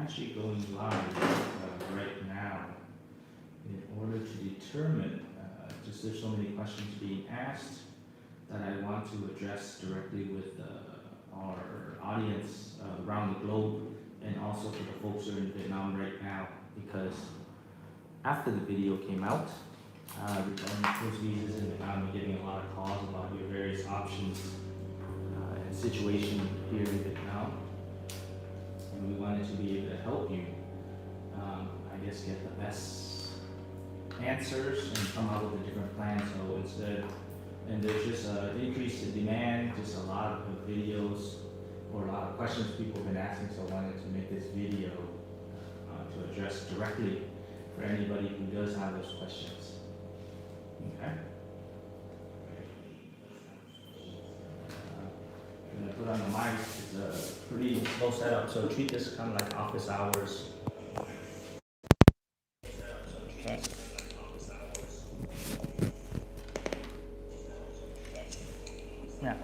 actually going live right now in order to determine, just there's so many questions being asked that I want to address directly with our audience around the globe, and also for the folks who are in Vietnam right now, because after the video came out, regarding tourist visas in Vietnam, we're getting a lot of calls about your various options and situation here in Vietnam. And we wanted to be able to help you, I guess, get the best answers and come out with a different plan. So instead, and there's just an increase in demand, just a lot of videos or a lot of questions people have been asking. So I wanted to make this video to address directly for anybody who does have those questions. Okay. I'm gonna put on the mic. It's a pretty slow setup, so treat this kind of like office hours. Okay. Yeah.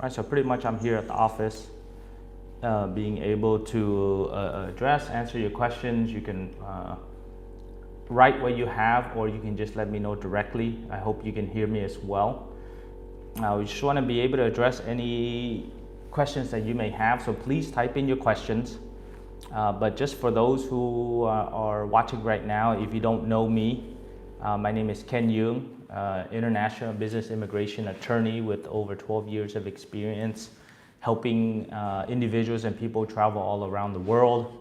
Right, so pretty much I'm here at the office, being able to answer your questions. You can write what you have, or you can just let me know directly. I hope you can hear me as well. We just want to be able to address any questions that you may have, so please type in your questions. But just for those who are watching right now, if you don't know me, my name is Ken Duong, international business immigration attorney with over 12 years of experience helping individuals and people travel all around the world.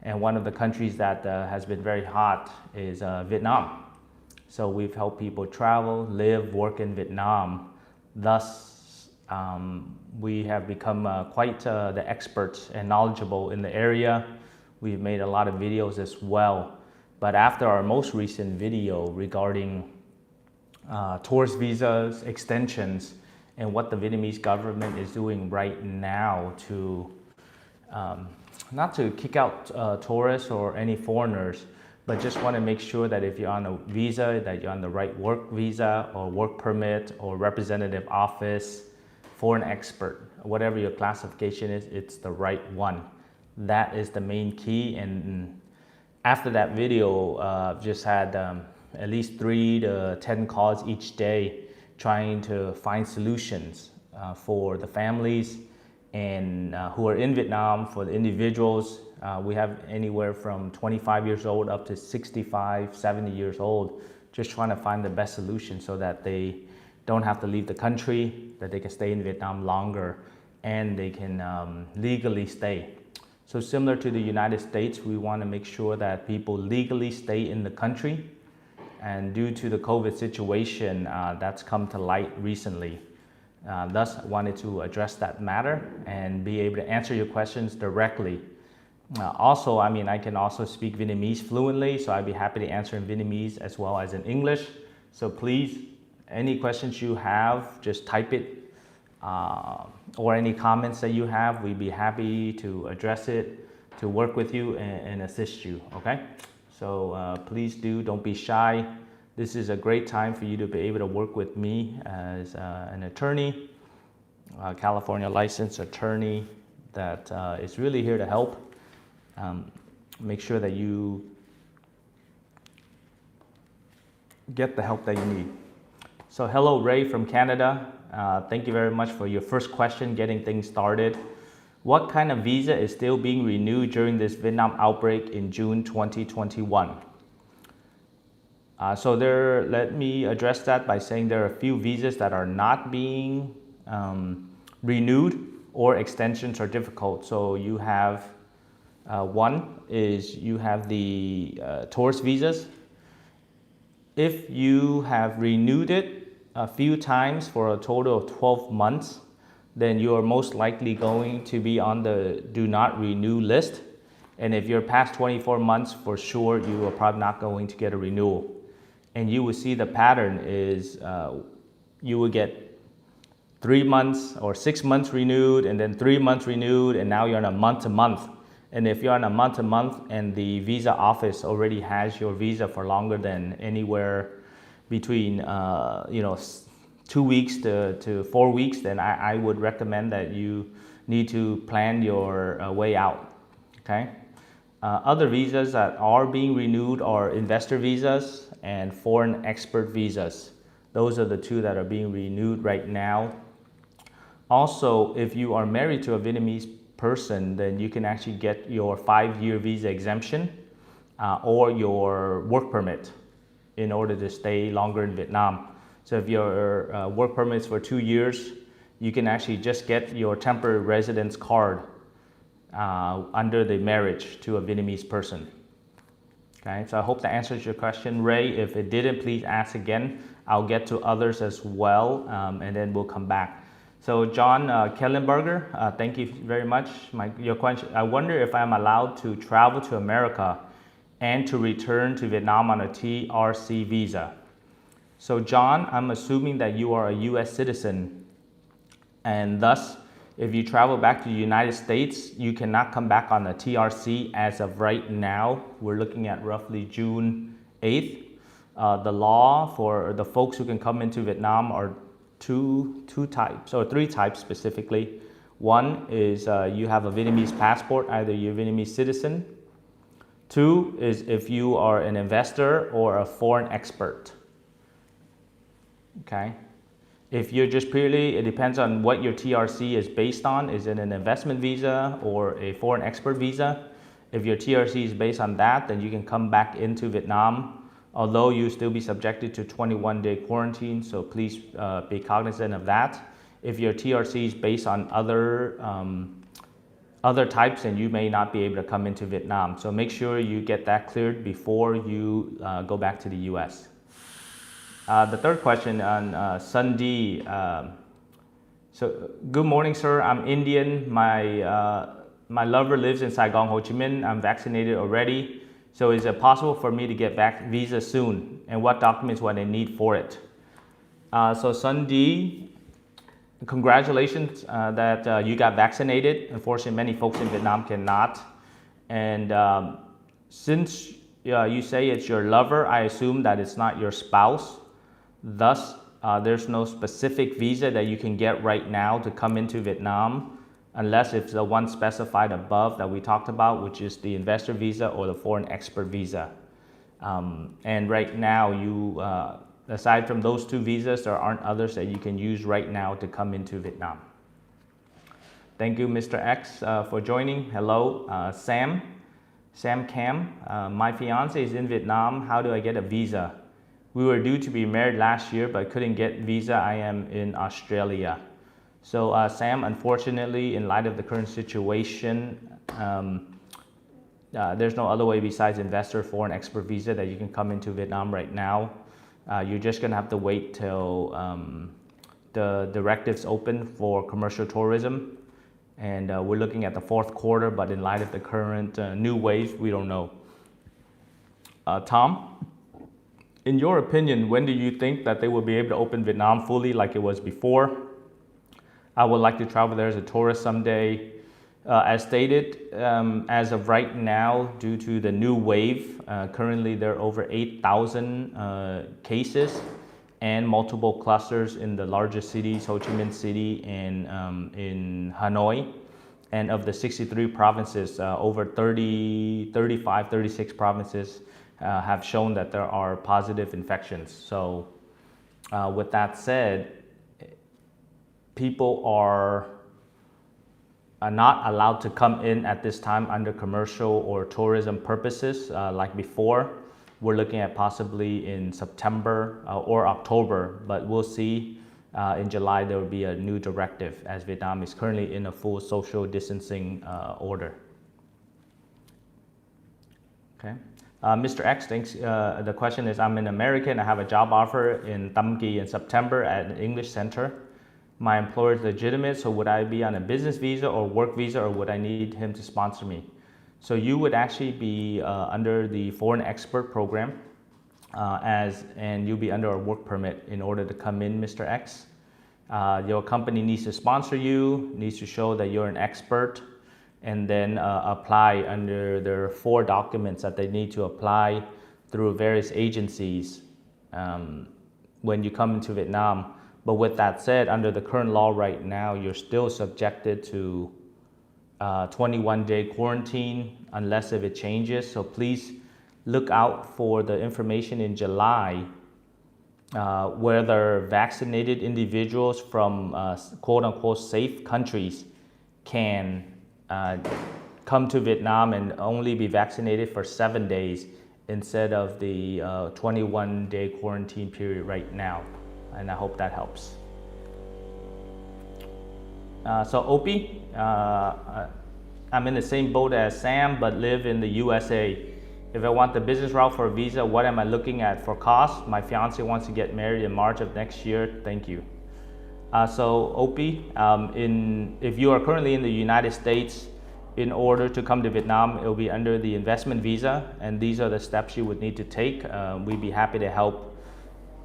And one of the countries that has been very hot is Vietnam. So we've helped people travel, live, work in Vietnam. Thus, we have become quite the experts and knowledgeable in the area. We've made a lot of videos as well. But after our most recent video regarding tourist visas, extensions, and what the Vietnamese government is doing right now to not to kick out tourists or any foreigners, but just want to make sure that if you're on a visa, that you're on the right work visa or work permit or representative office, foreign expert, whatever your classification is, it's the right one. That is the main key. And after that video, I've just had at least 3 to 10 calls each day trying to find solutions for the families and who are in Vietnam. For the individuals, we have anywhere from 25 years old up to 65, 70 years old, just trying to find the best solution so that they don't have to leave the country, that they can stay in Vietnam longer, and they can legally stay. So similar to the United States, we want to make sure that people legally stay in the country. And due to the COVID situation, that's come to light recently. Thus, I wanted to address that matter and be able to answer your questions directly. Also, I can also speak Vietnamese fluently, so I'd be happy to answer in Vietnamese as well as in English. So please, any questions you have, just type it, or any comments that you have, we'd be happy to address it, to work with you and assist you, okay? So please don't be shy. This is a great time for you to be able to work with me as an attorney, a California licensed attorney that is really here to help. Make sure that you get the help that you need. So hello, Ray from Canada. Thank you very much for your first question, getting things started. What kind of visa is still being renewed during this Vietnam outbreak in June 2021? Let me address that by saying there are a few visas that are not being renewed, or extensions are difficult. So you have one is you have the tourist visas. If you have renewed it a few times for a total of 12 months, then you are most likely going to be on the do not renew list. And if you're past 24 months, for sure, you are probably not going to get a renewal. And you will see the pattern is you will get 3 months or 6 months renewed, and then 3 months renewed, and now you're on a month to month. And if you're on a month to month and the visa office already has your visa for longer than anywhere between 2 weeks to 4 weeks, then I would recommend that you need to plan your way out. Okay. Other visas that are being renewed are investor visas and foreign expert visas. Those are the two that are being renewed right now. Also, if you are married to a Vietnamese person, then you can actually get your 5-year visa exemption or your work permit in order to stay longer in Vietnam. So if your work permit is for 2 years, you can actually just get your temporary residence card under the marriage to a Vietnamese person. Okay, so I hope that answers your question, Ray. If it didn't, please ask again. I'll get to others as well, and then we'll come back. So John Kellenberger, thank you very much. Your question, I wonder if I'm allowed to travel to America and to return to Vietnam on a TRC visa. So John, I'm assuming that you are a US citizen, and thus, if you travel back to the United States, you cannot come back on the TRC as of right now. We're looking at roughly June 8th. The law for the folks who can come into Vietnam are two types, or 3 types specifically. One is you have a Vietnamese passport, either you're a Vietnamese citizen. 2 is if you are an investor or a foreign expert. Okay. If you're just purely, it depends on what your TRC is based on. Is it an investment visa or a foreign expert visa? If your TRC is based on that, then you can come back into Vietnam, although you still be subjected to 21-day quarantine, so please be cognizant of that. If your TRC is based on other types, then you may not be able to come into Vietnam. So make sure you get that cleared before you go back to the US. The third question on Sundi. So good morning, sir. I'm Indian. My lover lives in Saigon, Ho Chi Minh. I'm vaccinated already. So is it possible for me to get back visa soon? And what documents would I need for it? So Sundi, congratulations that you got vaccinated. Unfortunately, many folks in Vietnam cannot. And since you say it's your lover, I assume that it's not your spouse. Thus, there's no specific visa that you can get right now to come into Vietnam, unless it's the one specified above that we talked about, which is the investor visa or the foreign expert visa. And right now, you aside from those 2 visas, there aren't others that you can use right now to come into Vietnam. Thank you, Mr. X, for joining. Hello, Sam Cam. My fiance is in Vietnam. How do I get a visa? We were due to be married last year, but couldn't get visa. I am in Australia. So Sam, unfortunately, in light of the current situation, there's no other way besides investor foreign expert visa that you can come into Vietnam right now. You're just gonna have to wait till the directives open for commercial tourism. And we're looking at the 4th quarter, but in light of the current new wave, we don't know. Tom? In your opinion, when do you think that they will be able to open Vietnam fully like it was before? I would like to travel there as a tourist someday. As stated, as of right now, due to the new wave, currently there are over 8,000 cases and multiple clusters in the largest cities, Ho Chi Minh City and in Hanoi. And of the 63 provinces, over 35, 36 provinces have shown that there are positive infections. So with that said, people are not allowed to come in at this time under commercial or tourism purposes like before. We're looking at possibly in September or October, but we'll see. In July, there will be a new directive as Vietnam is currently in a full social distancing order. Okay. Mr. X thinks the question is, I'm an American. I have a job offer in Tam Kỳ in September at an English center. My employer is legitimate, so would I be on a business visa or work visa, or would I need him to sponsor me? So you would actually be under the foreign expert program and you'll be under a work permit in order to come in, Mr. X. Your company needs to sponsor you, needs to show that you're an expert, and then apply under their 4 documents that they need to apply through various agencies when you come into Vietnam. But with that said, under the current law right now, you're still subjected to 21-day quarantine unless if it changes. So please look out for the information in July whether vaccinated individuals from quote unquote safe countries can come to Vietnam and only be vaccinated for 7 days instead of the 21-day quarantine period right now. And I hope that helps. So Opie, I'm in the same boat as Sam, but live in the USA. If I want the business route for a visa, what am I looking at for cost? My fiance wants to get married in March of next year. Thank you. So Opie, if you are currently in the United States, in order to come to Vietnam, it will be under the investment visa, and these are the steps you would need to take. We'd be happy to help.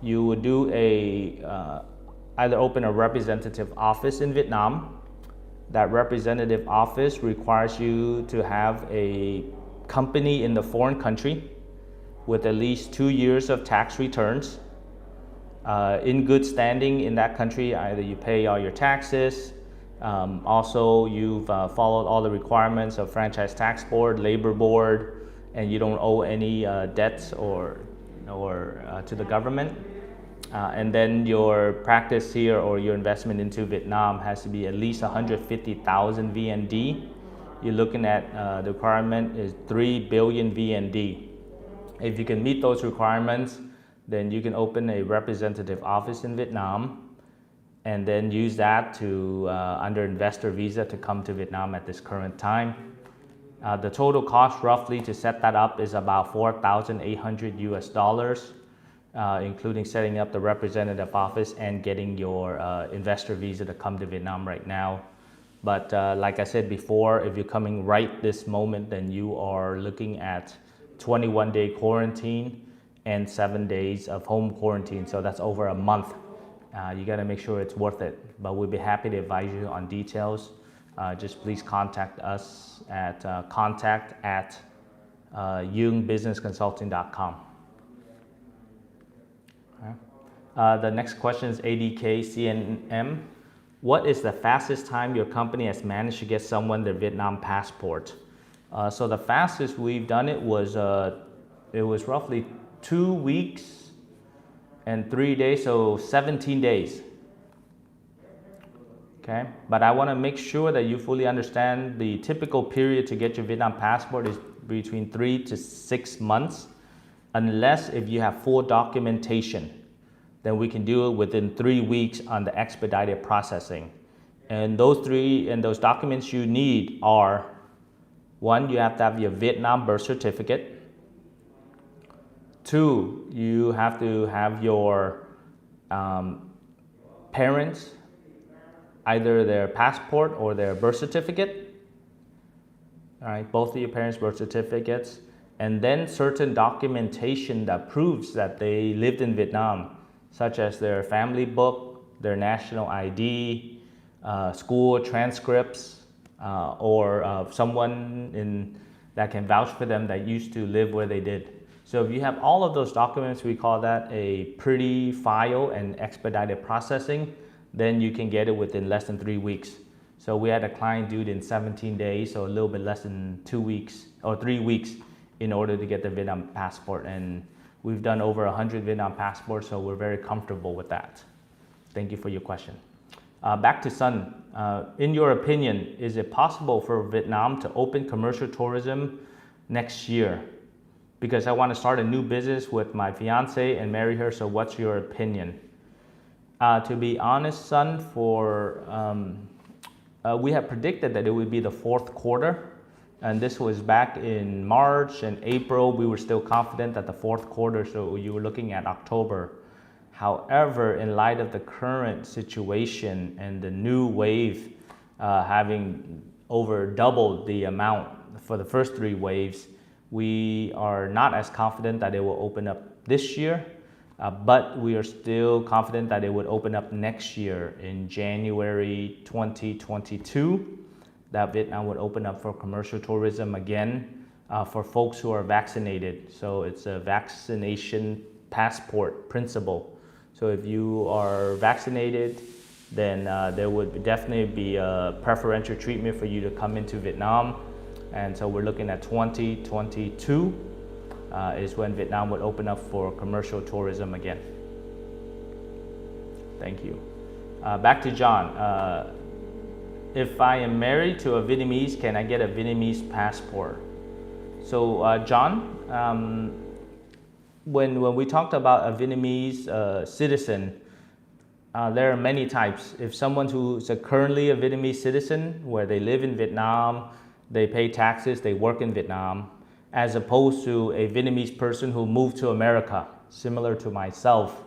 You would do either open a representative office in Vietnam. That representative office requires you to have a company in the foreign country with at least 2 years of tax returns. In good standing in that country, either you pay all your taxes, also you've followed all the requirements of franchise tax board, labor board, and you don't owe any debts or to the government. And then your practice here or your investment into Vietnam has to be at least 150,000 VND. You're looking at the requirement is 3 billion VND. If you can meet those requirements, then you can open a representative office in Vietnam and then use that to under investor visa to come to Vietnam at this current time. The total cost roughly to set that up is about $4,800 US, including setting up the representative office and getting your investor visa to come to Vietnam right now. But like I said before, if you're coming right this moment, then you are looking at 21-day quarantine and 7 days of home quarantine. So that's over a month. You got to make sure it's worth it. But we'd be happy to advise you on details. Just please contact us at contact@yungbusinessconsulting.com. The next question is ADK CNM. What is the fastest time your company has managed to get someone their Vietnam passport? So the fastest we've done it was roughly 2 weeks and 3 days, so 17 days. Okay, but I want to make sure that you fully understand the typical period to get your Vietnam passport is between 3 to 6 months, unless if you have full documentation. Then we can do it within 3 weeks on the expedited processing. And those documents you need are, one, you have to have your Vietnam birth certificate. 2, you have to have your parents, either their passport or their birth certificate. All right, both of your parents' birth certificates. And then certain documentation that proves that they lived in Vietnam, such as their family book, their national ID, school transcripts, or someone that can vouch for them that used to live where they did. So if you have all of those documents, we call that a pretty file and expedited processing, then you can get it within less than 3 weeks. So we had a client do it in 17 days, so a little bit less than 2 weeks or 3 weeks in order to get the Vietnam passport. And we've done over 100 Vietnam passports, so we're very comfortable with that. Thank you for your question. Back to Sun. In your opinion, is it possible for Vietnam to open commercial tourism next year? Because I want to start a new business with my fiance and marry her, so what's your opinion? To be honest, Sun, we have predicted that it would be the 4th quarter. And this was back in March and April. We were still confident that the 4th quarter, so you were looking at October. However, in light of the current situation and the new wave having over doubled the amount for the first 3 waves, we are not as confident that it will open up this year, but we are still confident that it would open up next year in January 2022. That Vietnam would open up for commercial tourism again for folks who are vaccinated. So it's a vaccination passport principle. So if you are vaccinated, then there would definitely be a preferential treatment for you to come into Vietnam. And so we're looking at 2022 is when Vietnam would open up for commercial tourism again. Thank you. Back to John. If I am married to a Vietnamese, can I get a Vietnamese passport? So John, when we talked about a Vietnamese citizen, there are many types. If someone who's currently a Vietnamese citizen, where they live in Vietnam, they pay taxes, they work in Vietnam, as opposed to a Vietnamese person who moved to America, similar to myself,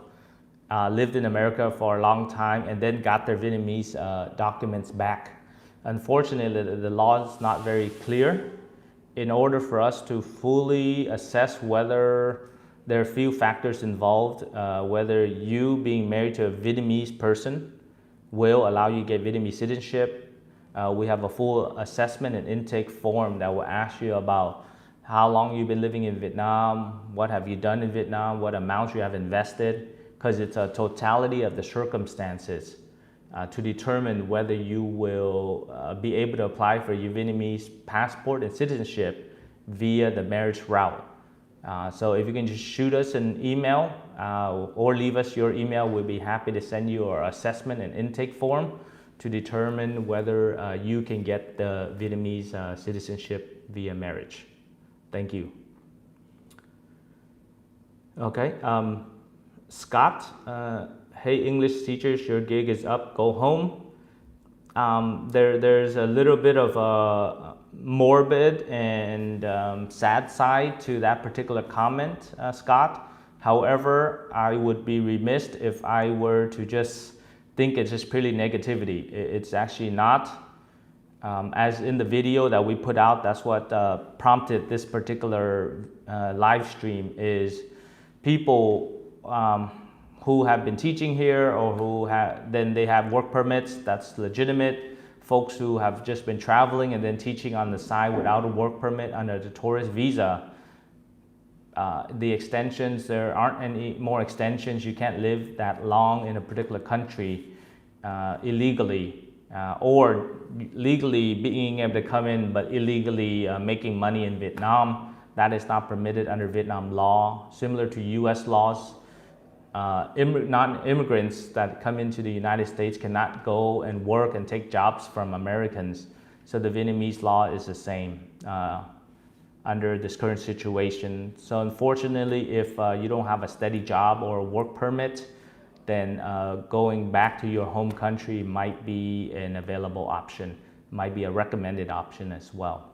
lived in America for a long time and then got their Vietnamese documents back. Unfortunately, the law is not very clear. In order for us to fully assess whether there are a few factors involved, whether you being married to a Vietnamese person will allow you to get Vietnamese citizenship. We have a full assessment and intake form that will ask you about how long you've been living in Vietnam, what have you done in Vietnam, what amounts you have invested, because it's a totality of the circumstances to determine whether you will be able to apply for your Vietnamese passport and citizenship via the marriage route. So if you can just shoot us an email or leave us your email, we'll be happy to send you our assessment and intake form to determine whether you can get the Vietnamese citizenship via marriage. Thank you. Okay, Scott, hey English teachers, your gig is up, go home. There's a little bit of a morbid and sad side to that particular comment, Scott. However, I would be remiss if I were to just think it's just purely negativity. It's actually not. As in the video that we put out, that's what prompted this particular live stream is people who have been teaching here or who then they have work permits, that's legitimate. Folks who have just been traveling and then teaching on the side without a work permit under the tourist visa. The extensions, there aren't any more extensions. You can't live that long in a particular country illegally or legally being able to come in but illegally making money in Vietnam. That is not permitted under Vietnam law. Similar to US laws, non-immigrants that come into the United States cannot go and work and take jobs from Americans. So the Vietnamese law is the same under this current situation. So unfortunately, if you don't have a steady job or a work permit, then going back to your home country might be an available option, might be a recommended option as well.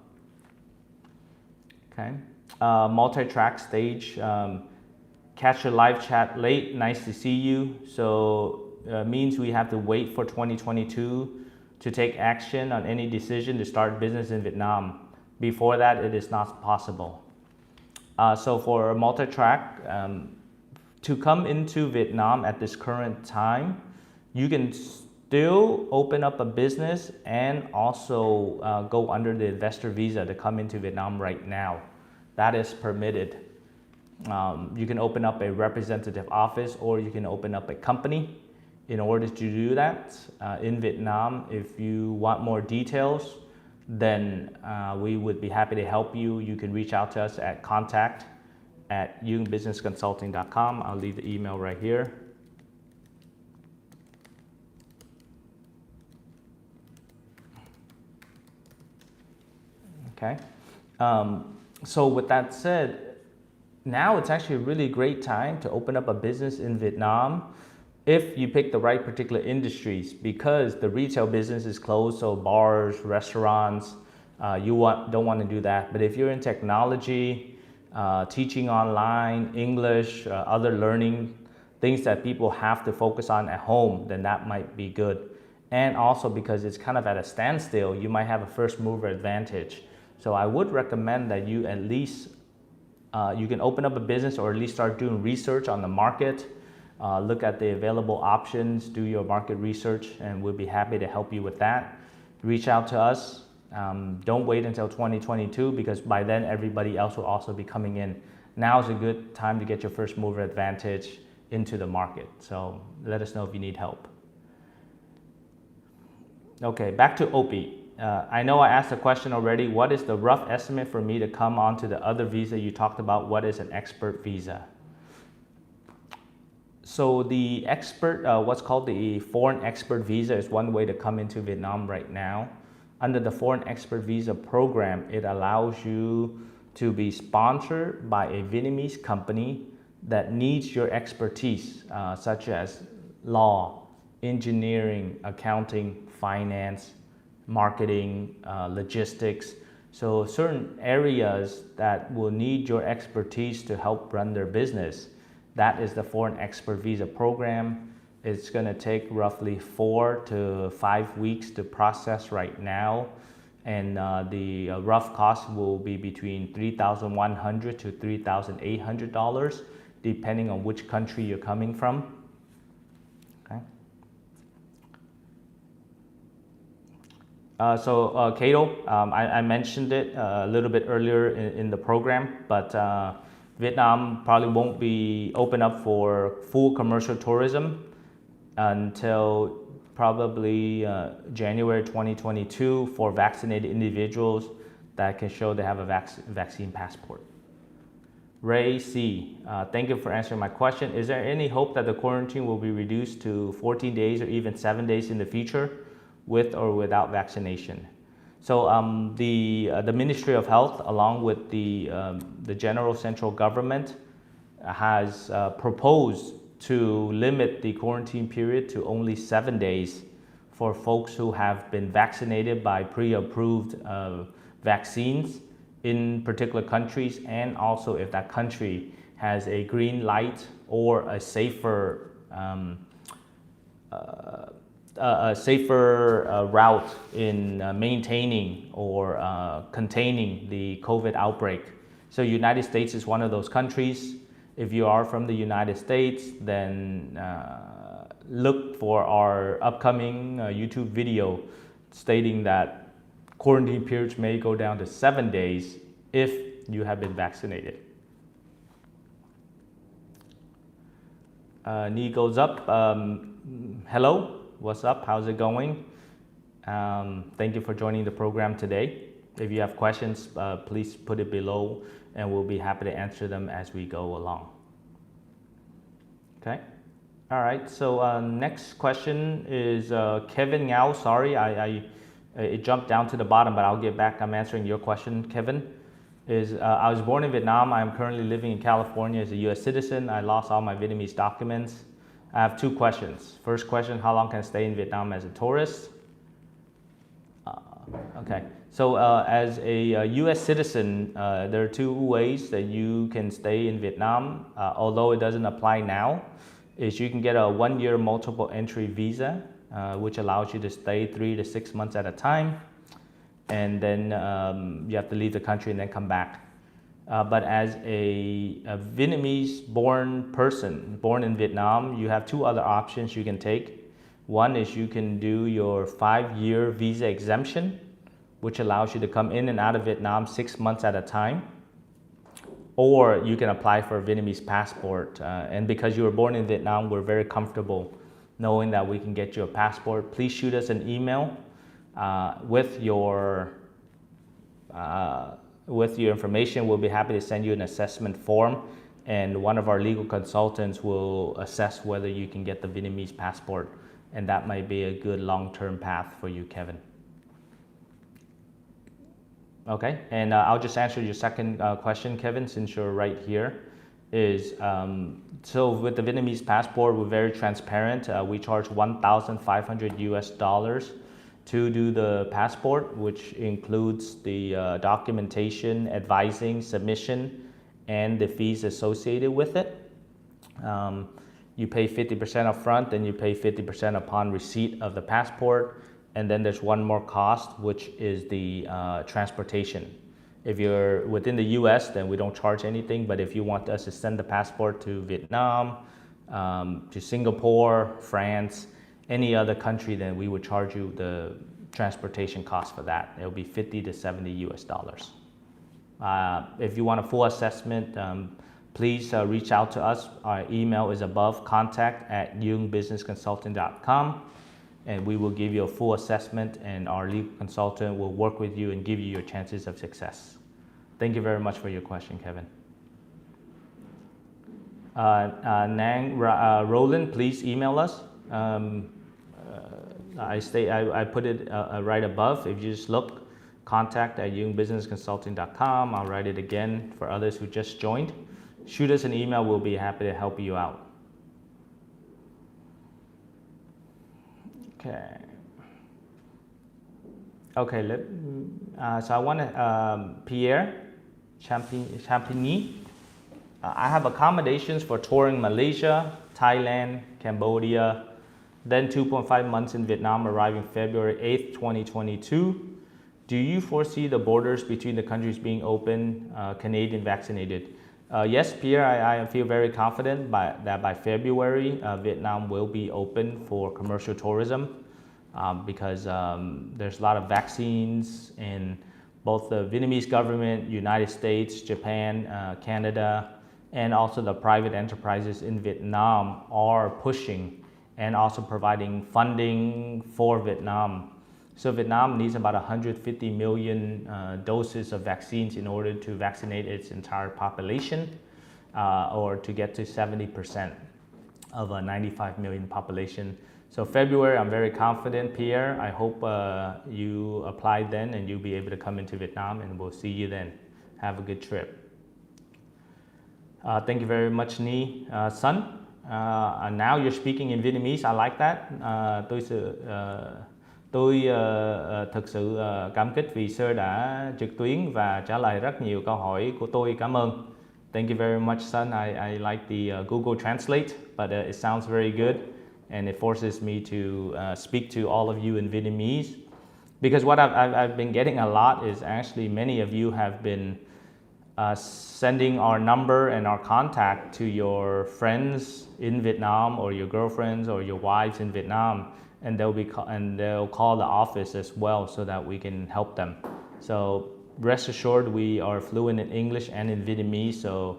Okay, multi-track stage. Catch a live chat late, nice to see you. So means we have to wait for 2022 to take action on any decision to start business in Vietnam. Before that, it is not possible. So for multi-track, to come into Vietnam at this current time, you can still open up a business and also go under the investor visa to come into Vietnam right now. That is permitted. You can open up a representative office or you can open up a company in order to do that in Vietnam. If you want more details, then we would be happy to help you. You can reach out to us at contact@yungbusinessconsulting.com. I'll leave the email right here. Okay. So with that said, now it's actually a really great time to open up a business in Vietnam if you pick the right particular industries, because the retail business is closed, so bars, restaurants, don't want to do that. But if you're in technology, teaching online, English, other learning, things that people have to focus on at home, then that might be good. And also because it's kind of at a standstill, you might have a first mover advantage. So I would recommend that you at least you can open up a business or at least start doing research on the market, look at the available options, do your market research, and we'll be happy to help you with that. Reach out to us. Don't wait until 2022 because by then everybody else will also be coming in. Now is a good time to get your first mover advantage into the market. So let us know if you need help. Okay, back to Opie. I know I asked the question already. What is the rough estimate for me to come onto the other visa you talked about? What is an expert visa? So the expert, what's called the foreign expert visa is one way to come into Vietnam right now. Under the foreign expert visa program, it allows you to be sponsored by a Vietnamese company that needs your expertise, such as law, engineering, accounting, finance, marketing, logistics. So certain areas that will need your expertise to help run their business. That is the foreign expert visa program. It's going to take roughly 4 to 5 weeks to process right now. And the rough cost will be between $3,100 to $3,800, depending on which country you're coming from. Okay. Cato, I mentioned it a little bit earlier in the program, but Vietnam probably won't be open up for full commercial tourism until probably January 2022 for vaccinated individuals that can show they have a vaccine passport. Ray C, thank you for answering my question. Is there any hope that the quarantine will be reduced to 14 days or even 7 days in the future with or without vaccination? So the Ministry of Health, along with the general central government, has proposed to limit the quarantine period to only 7 days for folks who have been vaccinated by pre-approved vaccines in particular countries, and also if that country has a green light or a safer route in maintaining or containing the COVID outbreak. So United States is one of those countries. If you are from the United States, then look for our upcoming YouTube video stating that quarantine periods may go down to 7 days if you have been vaccinated. Knee goes up. Hello, what's up? How's it going? Thank you for joining the program today. If you have questions, please put it below and we'll be happy to answer them as we go along. Okay. All right. So next question is Kevin Ngao. Sorry, it jumped down to the bottom, but I'll get back. I'm answering your question, Kevin. I was born in Vietnam. I'm currently living in California as a U.S. citizen. I lost all my Vietnamese documents. I have 2 questions. First question, how long can I stay in Vietnam as a tourist? Okay. So as a U.S. citizen, there are 2 ways that you can stay in Vietnam, although it doesn't apply now, is you can get a 1-year multiple entry visa, which allows you to stay 3 to 6 months at a time. And then you have to leave the country and then come back. But as a Vietnamese born person, born in Vietnam, you have 2 other options you can take. One is you can do your 5-year visa exemption, which allows you to come in and out of Vietnam 6 months at a time. Or you can apply for a Vietnamese passport. And because you were born in Vietnam, we're very comfortable knowing that we can get you a passport. Please shoot us an email with your information. We'll be happy to send you an assessment form, and one of our legal consultants will assess whether you can get the Vietnamese passport, and that might be a good long-term path for you, Kevin. Okay, and I'll just answer your second question, Kevin, since you're right here. So with the Vietnamese passport, we're very transparent. We charge $1,500 US to do the passport, which includes the documentation, advising, submission, and the fees associated with it. You pay 50% up front, then you pay 50% upon receipt of the passport. And then there's one more cost, which is the transportation. If you're within the US, then we don't charge anything. But if you want us to send the passport to Vietnam, to Singapore, France, any other country, then we would charge you the transportation cost for that. It'll be $50 to $70 US. If you want a full assessment, please reach out to us. Our email is above, contact@duongbusinessconsulting.com, and we will give you a full assessment, and our legal consultant will work with you and give you your chances of success. Thank you very much for your question, Kevin. Roland, please email us. I put it right above. If you just look, contact@duongbusinessconsulting.com. I'll write it again for others who just joined. Shoot us an email. We'll be happy to help you out. Okay. Okay. So I want to Pierre Champigny. I have accommodations for touring Malaysia, Thailand, Cambodia, then 2.5 months in Vietnam, arriving February 8th, 2022. Do you foresee the borders between the countries being open, Canadian vaccinated? Yes, Pierre, I feel very confident that by February, Vietnam will be open for commercial tourism because there's a lot of vaccines in both the Vietnamese government, United States, Japan, Canada, and also the private enterprises in Vietnam are pushing and also providing funding for Vietnam. So Vietnam needs about 150 million doses of vaccines in order to vaccinate its entire population, or to get to 70% of a 95 million population. So February, I'm very confident, Pierre. I hope you apply then and you'll be able to come into Vietnam, and we'll see you then. Have a good trip. Thank you very much, Ni. Sun, now you're speaking in Vietnamese. I like that. Tôi thực sự cảm kích vì Sir đã trực tuyến và trả lời rất nhiều câu hỏi của tôi. Cảm ơn. Thank you very much, Sun. I like the Google Translate, but it sounds very good, and it forces me to speak to all of you in Vietnamese. Because what I've been getting a lot is actually many of you have been sending our number and our contact to your friends in Vietnam, or your girlfriends or your wives in Vietnam, and they'll call the office as well so that we can help them. So rest assured, we are fluent in English and in Vietnamese, so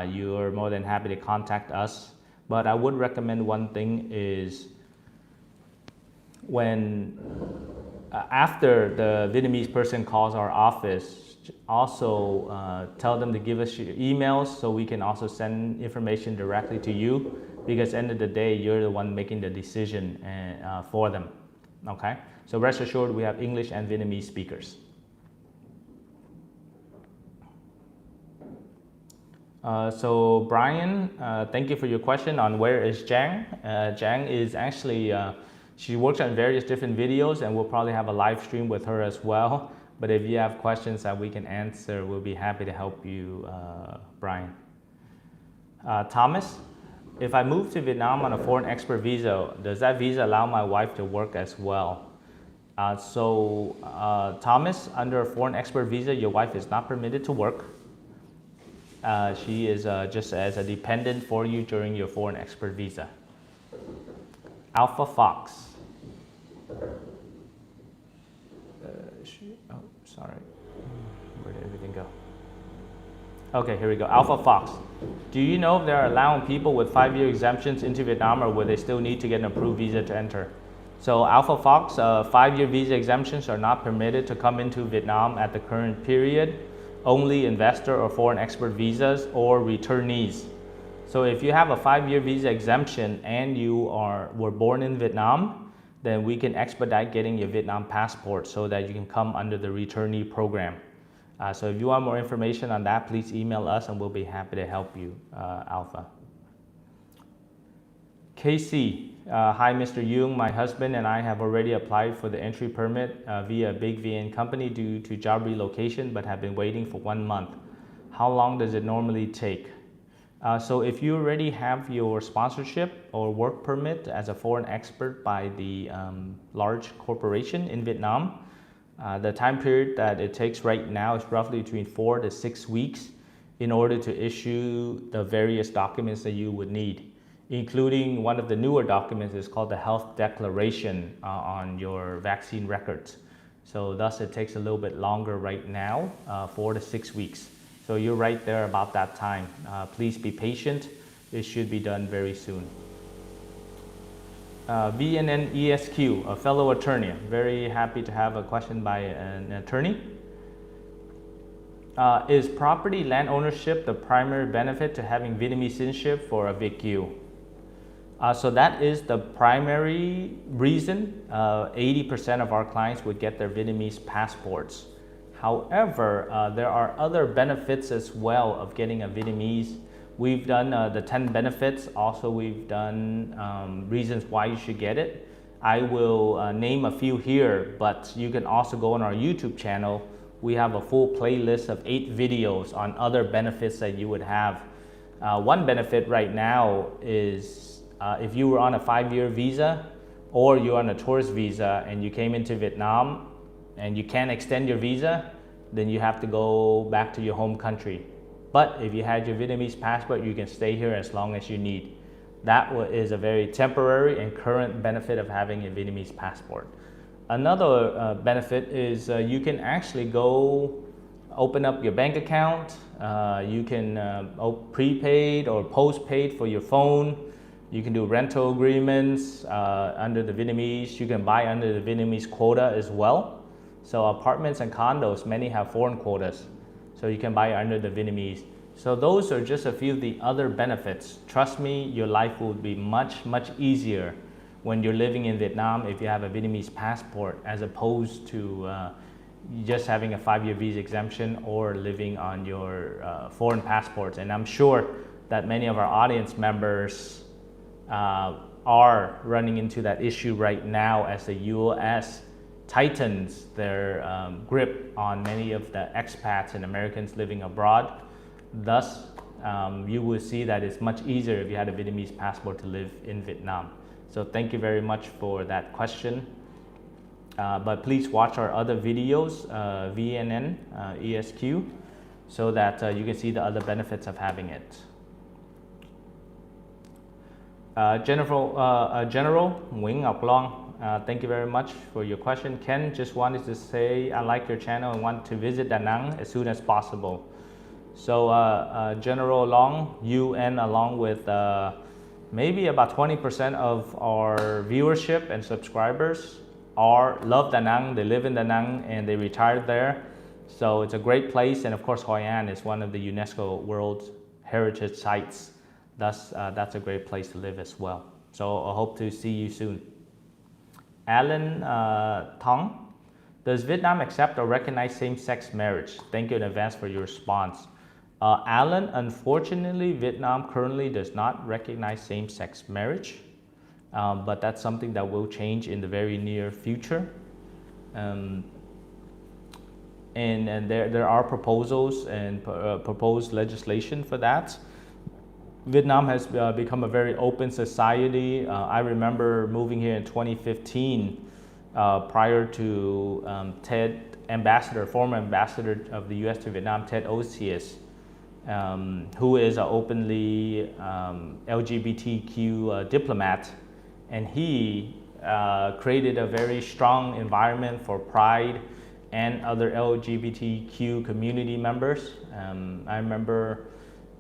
you are more than happy to contact us. But I would recommend one thing is when after the Vietnamese person calls our office, also tell them to give us your emails so we can also send information directly to you, because at the end of the day, you're the one making the decision for them. Okay, so rest assured, we have English and Vietnamese speakers. So Brian, thank you for your question on where is Giang. Giang is actually, she works on various different videos, and we'll probably have a live stream with her as well. But if you have questions that we can answer, we'll be happy to help you, Brian. Thomas, if I move to Vietnam on a foreign expert visa, does that visa allow my wife to work as well? Thomas, under a foreign expert visa, your wife is not permitted to work. She is just as a dependent for you during your foreign expert visa. Alpha Fox. Sorry, where did everything go? Okay, here we go. Alpha Fox. Do you know if they're allowing people with 5-year exemptions into Vietnam, or will they still need to get an approved visa to enter? So Alpha Fox, 5-year visa exemptions are not permitted to come into Vietnam at the current period. Only investor or foreign expert visas or returnees. So if you have a 5-year visa exemption and you were born in Vietnam, then we can expedite getting your Vietnam passport so that you can come under the returnee program. So if you want more information on that, please email us and we'll be happy to help you, Alpha. KC, hi Mr. Duong, my husband and I have already applied for the entry permit via a big VN company due to job relocation, but have been waiting for 1 month. How long does it normally take? So if you already have your sponsorship or work permit as a foreign expert by the large corporation in Vietnam, the time period that it takes right now is roughly between 4 to 6 weeks in order to issue the various documents that you would need, including one of the newer documents is called the health declaration on your vaccine records. So thus it takes a little bit longer right now, 4 to 6 weeks. So you're right there about that time. Please be patient. It should be done very soon. VNN ESQ, a fellow attorney. Very happy to have a question by an attorney. Is property land ownership the primary benefit to having Vietnamese citizenship for a VQ? So that is the primary reason. 80% of our clients would get their Vietnamese passports. However, there are other benefits as well of getting a Vietnamese. We've done the 10 benefits. Also, we've done reasons why you should get it. I will name a few here, but you can also go on our YouTube channel. We have a full playlist of 8 videos on other benefits that you would have. One benefit right now is if you were on a 5-year visa or you're on a tourist visa and you came into Vietnam and you can't extend your visa, then you have to go back to your home country. But if you had your Vietnamese passport, you can stay here as long as you need. That is a very temporary and current benefit of having a Vietnamese passport. Another benefit is you can actually go open up your bank account. You can prepaid or postpaid for your phone. You can do rental agreements under the Vietnamese. You can buy under the Vietnamese quota as well. So apartments and condos, many have foreign quotas. So you can buy under the Vietnamese. So those are just a few of the other benefits. Trust me, your life will be much, much easier when you're living in Vietnam if you have a Vietnamese passport, as opposed to just having a 5-year visa exemption or living on your foreign passports. And I'm sure that many of our audience members are running into that issue right now as the US tightens their grip on many of the expats and Americans living abroad. Thus, you will see that it's much easier if you had a Vietnamese passport to live in Vietnam. So thank you very much for that question. But please watch our other videos, VNN, ESQ, so that you can see the other benefits of having it. General Nguyễn Ngọc Loan, thank you very much for your question. Ken just wanted to say, I like your channel and want to visit Da Nang as soon as possible. So General Long, you and along with maybe about 20% of our viewership and subscribers love Da Nang. They live in Da Nang and they retired there. So it's a great place. And of course, Hoi An is one of the UNESCO World Heritage Sites. Thus, that's a great place to live as well. So I hope to see you soon. Alan Thong, does Vietnam accept or recognize same-sex marriage? Thank you in advance for your response. Alan, unfortunately, Vietnam currently does not recognize same-sex marriage, but that's something that will change in the very near future. And there are proposals and proposed legislation for that. Vietnam has become a very open society. I remember moving here in 2015 prior to former ambassador of the US to Vietnam, Ted Osius, who is an openly LGBTQ diplomat, and he created a very strong environment for Pride and other LGBTQ community members. I remember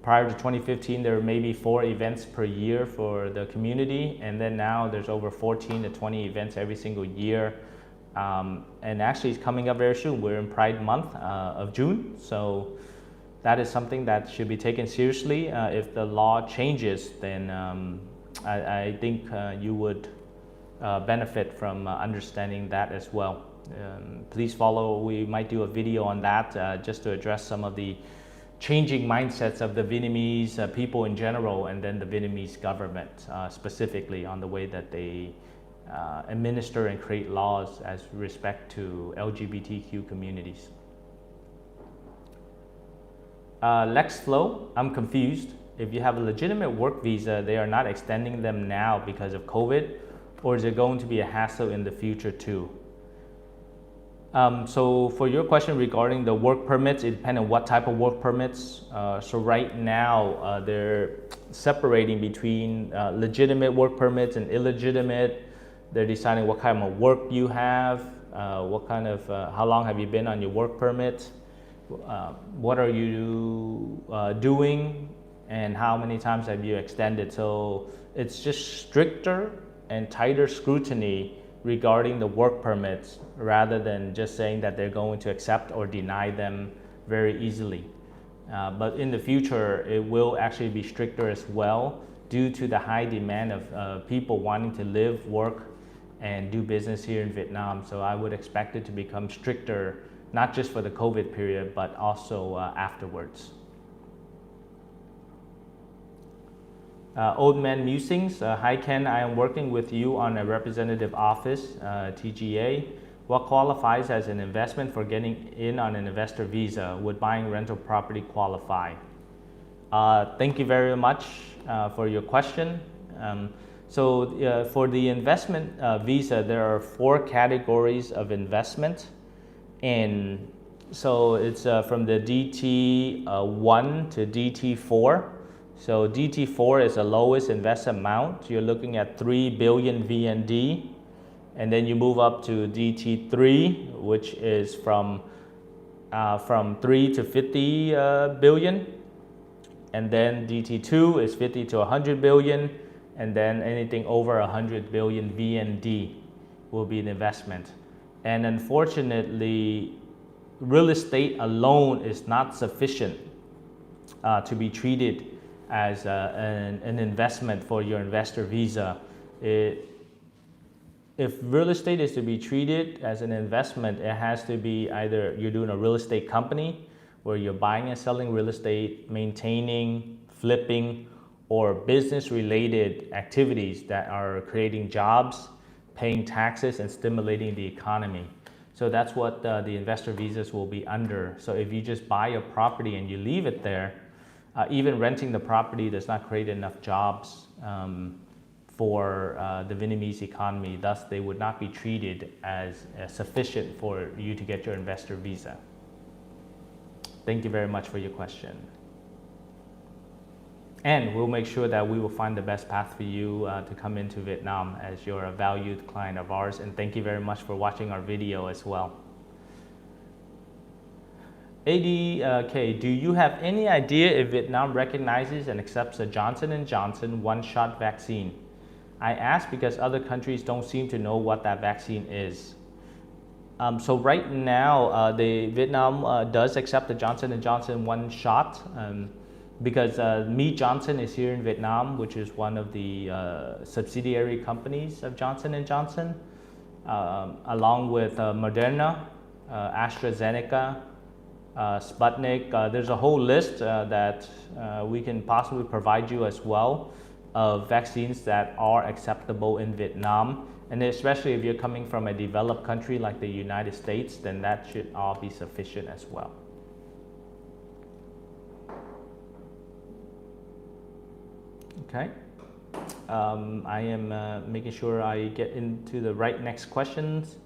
prior to 2015, there were maybe 4 events per year for the community, and then now there's over 14 to 20 events every single year. And actually it's coming up very soon. We're in Pride Month of June, so that is something that should be taken seriously. If the law changes, then I think you would benefit from understanding that as well. Please follow, we might do a video on that just to address some of the changing mindsets of the Vietnamese people in general, and then the Vietnamese government specifically on the way that they administer and create laws as respect to LGBTQ communities. Lex Flow, I'm confused. If you have a legitimate work visa, they are not extending them now because of COVID, or is it going to be a hassle in the future too? So for your question regarding the work permits, it depends on what type of work permits. So right now, they're separating between legitimate work permits and illegitimate. They're deciding what kind of work you have, what kind of, how long have you been on your work permit. what are you doing, and how many times have you extended. So it's just stricter and tighter scrutiny regarding the work permits, rather than just saying that they're going to accept or deny them very easily. But in the future, it will actually be stricter as well, due to the high demand of people wanting to live, work, and do business here in Vietnam. So I would expect it to become stricter, not just for the COVID period, but also afterwards. Old Man Musings. Hi Ken, I am working with you on a representative office, TGA. What qualifies as an investment for getting in on an investor visa? Would buying rental property qualify? Thank you very much for your question. For the investment visa, there are 4 categories of investment. And so it's from the DT1 to DT4. So DT4 is the lowest investment amount. You're looking at 3 billion VND. And then you move up to DT3, which is from 3 to 50 billion. And then DT2 is 50 to 100 billion. And then anything over 100 billion VND will be an investment. And unfortunately, real estate alone is not sufficient to be treated as an investment for your investor visa. If real estate is to be treated as an investment, it has to be either you're doing a real estate company where you're buying and selling real estate, maintaining, flipping, or business related activities that are creating jobs, paying taxes, and stimulating the economy. So that's what the investor visas will be under. So if you just buy a property and you leave it there, even renting the property does not create enough jobs for the Vietnamese economy. Thus, they would not be treated as sufficient for you to get your investor visa. Thank you very much for your question. And we'll make sure that we will find the best path for you to come into Vietnam, as you're a valued client of ours. And thank you very much for watching our video as well. ADK, do you have any idea if Vietnam recognizes and accepts the Johnson & Johnson one-shot vaccine? I ask because other countries don't seem to know what that vaccine is. So right now, Vietnam does accept the Johnson & Johnson one-shot. Because Mead Johnson is here in Vietnam, which is one of the subsidiary companies of Johnson & Johnson, along with Moderna, AstraZeneca, Sputnik. There's a whole list that we can possibly provide you as well of vaccines that are acceptable in Vietnam. And especially if you're coming from a developed country like the United States, then that should all be sufficient as well. Okay, I am making sure I get into the right next questions.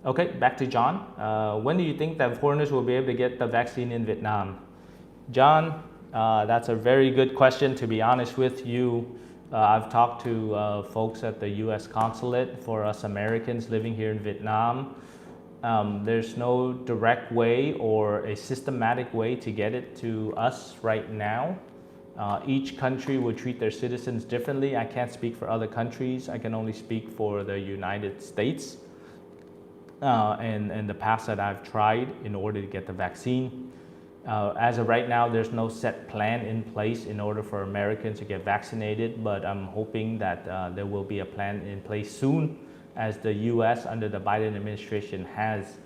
Okay, back to John. When do you think that foreigners will be able to get the vaccine in Vietnam? John, that's a very good question, to be honest with you. I've talked to folks at the US consulate for us Americans living here in Vietnam. There's no direct way or a systematic way to get it to us right now. Each country will treat their citizens differently. I can't speak for other countries. I can only speak for the United States and the past that I've tried in order to get the vaccine. As of right now, there's no set plan in place in order for Americans to get vaccinated, but I'm hoping that there will be a plan in place soon, as the US under the Biden administration has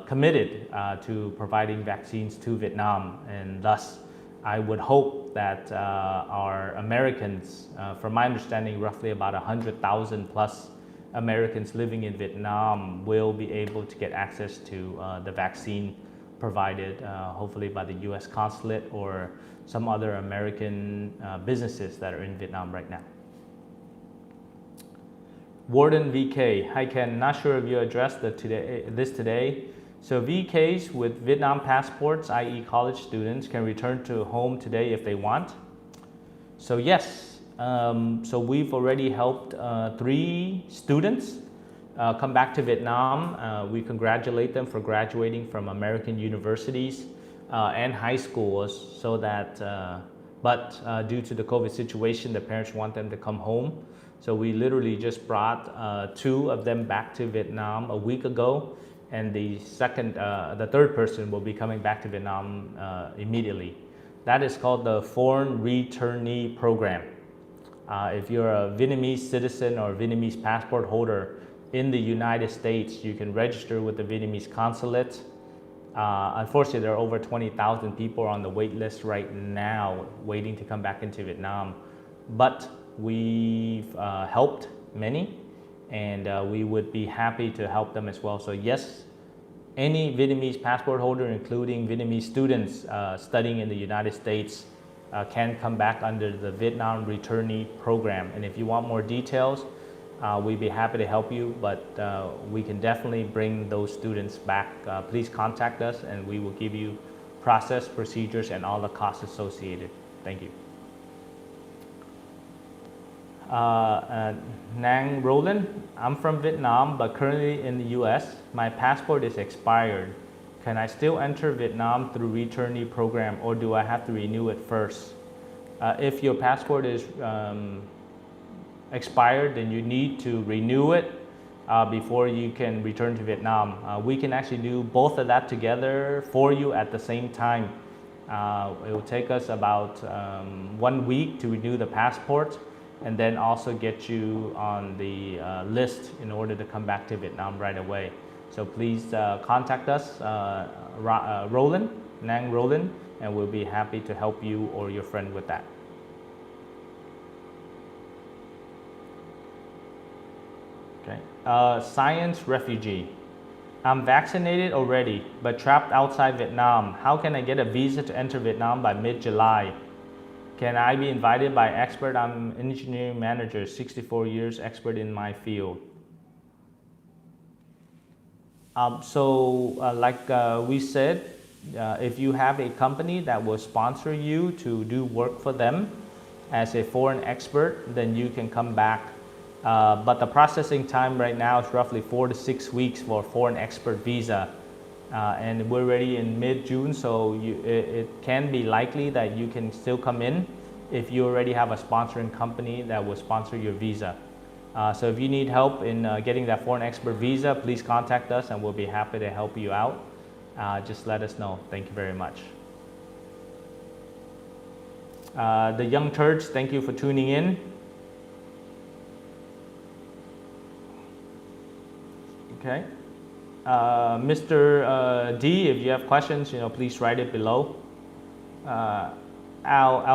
committed to providing vaccines to Vietnam. And thus, I would hope that our Americans, from my understanding, roughly about 100,000 plus Americans living in Vietnam will be able to get access to the vaccine provided, hopefully by the US consulate or some other American businesses that are in Vietnam right now. Warden VK, hi Ken, not sure if you addressed this today. So VKs with Vietnam passports, i.e. college students, can return to home today if they want. So yes, so we've already helped 3 students come back to Vietnam. We congratulate them for graduating from American universities and high schools, so that, but due to the COVID situation, the parents want them to come home. So we literally just brought 2 of them back to Vietnam a week ago, and the third person will be coming back to Vietnam immediately. That is called the Foreign Returnee Program. If you're a Vietnamese citizen or Vietnamese passport holder in the United States, you can register with the Vietnamese consulate. Unfortunately, there are over 20,000 people on the wait list right now waiting to come back into Vietnam. But we've helped many, and we would be happy to help them as well. So yes, any Vietnamese passport holder, including Vietnamese students studying in the United States, can come back under the Vietnam Returnee Program. And if you want more details, we'd be happy to help you, but we can definitely bring those students back. Please contact us and we will give you process, procedures, and all the costs associated. Thank you. Nang Roland, I'm from Vietnam but currently in the US. My passport is expired. Can I still enter Vietnam through returnee program, or do I have to renew it first? If your passport is expired, then you need to renew it before you can return to Vietnam. We can actually do both of that together for you at the same time. It will take us about 1 week to renew the passport, and then also get you on the list in order to come back to Vietnam right away. So please contact us, Roland, Nang Roland, and we'll be happy to help you or your friend with that. Okay. Science refugee. I'm vaccinated already, but trapped outside Vietnam. How can I get a visa to enter Vietnam by mid-July? Can I be invited by expert? I'm engineering manager, 64 years, expert in my field. Like we said, if you have a company that will sponsor you to do work for them as a foreign expert, then you can come back. But the processing time right now is roughly 4 to 6 weeks for a foreign expert visa. And we're already in mid-June, so it can be likely that you can still come in if you already have a sponsoring company that will sponsor your visa. So if you need help in getting that foreign expert visa, please contact us and we'll be happy to help you out. Just let us know. Thank you very much. The Young Turds, thank you for tuning in. Okay. Mr. D, if you have questions, please write it below. Al-Zari,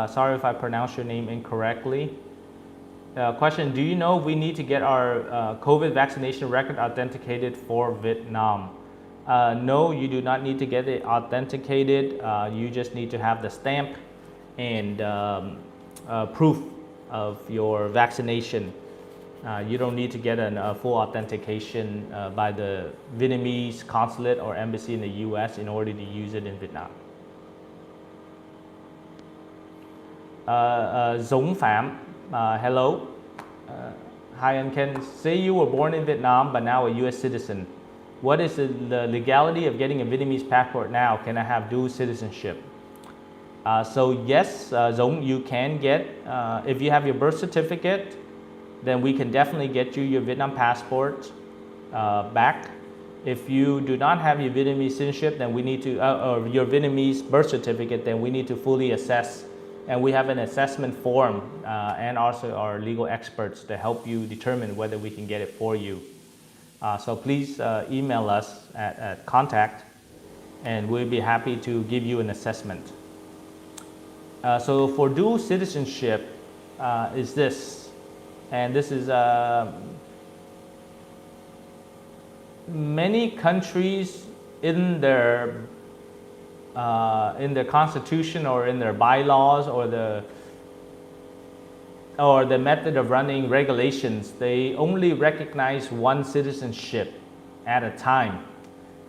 sorry if I pronounced your name incorrectly. Question, do you know if we need to get our COVID vaccination record authenticated for Vietnam? No, you do not need to get it authenticated. You just need to have the stamp and proof of your vaccination. You don't need to get a full authentication by the Vietnamese consulate or embassy in the US in order to use it in Vietnam. Dũng Phạm, hello. Hi, I'm Ken. Say you were born in Vietnam but now a US citizen. What is the legality of getting a Vietnamese passport now? Can I have dual citizenship? So yes, Dũng, you can get, if you have your birth certificate, then we can definitely get you your Vietnam passport back. If you do not have your Vietnamese citizenship, then we need to, or your Vietnamese birth certificate, then we need to fully assess. And we have an assessment form and also our legal experts to help you determine whether we can get it for you. So please email us at contact and we'll be happy to give you an assessment. So for dual citizenship is this, and this is many countries in their constitution or in their bylaws or the method of running regulations, they only recognize one citizenship at a time,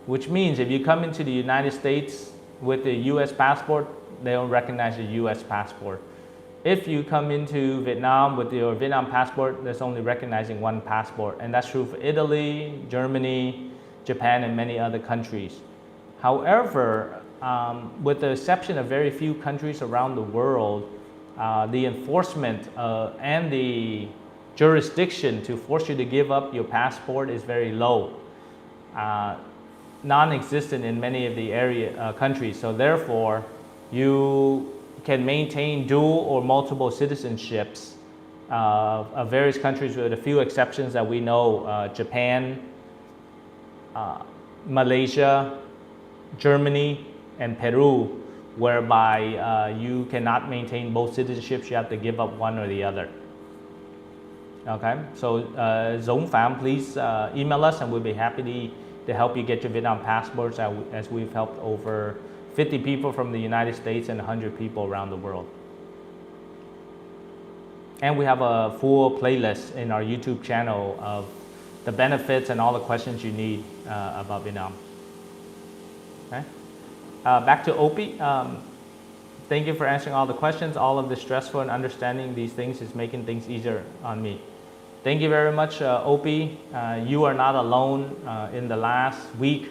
which means if you come into the United States with a US passport, they don't recognize a US passport. if you come into Vietnam with your Vietnam passport, there's only recognizing one passport, and that's true for Italy, Germany, Japan, and many other countries. However, with the exception of very few countries around the world, the enforcement and the jurisdiction to force you to give up your passport is very low, non-existent in many of the countries. So therefore, you can maintain dual or multiple citizenships of various countries, with a few exceptions that we know: Japan, Malaysia, Germany, and Peru, whereby you cannot maintain both citizenships. You have to give up one or the other. Okay, so Dũng Phạm, please email us, and we'll be happy to help you get your Vietnam passports, as we've helped over 50 people from the United States and 100 people around the world. And we have a full playlist in our YouTube channel of the benefits and all the questions you need about Vietnam. Okay. Back to Opie. Thank you for answering all the questions. All of the stressful and understanding these things is making things easier on me. Thank you very much, Opie. You are not alone. In the last week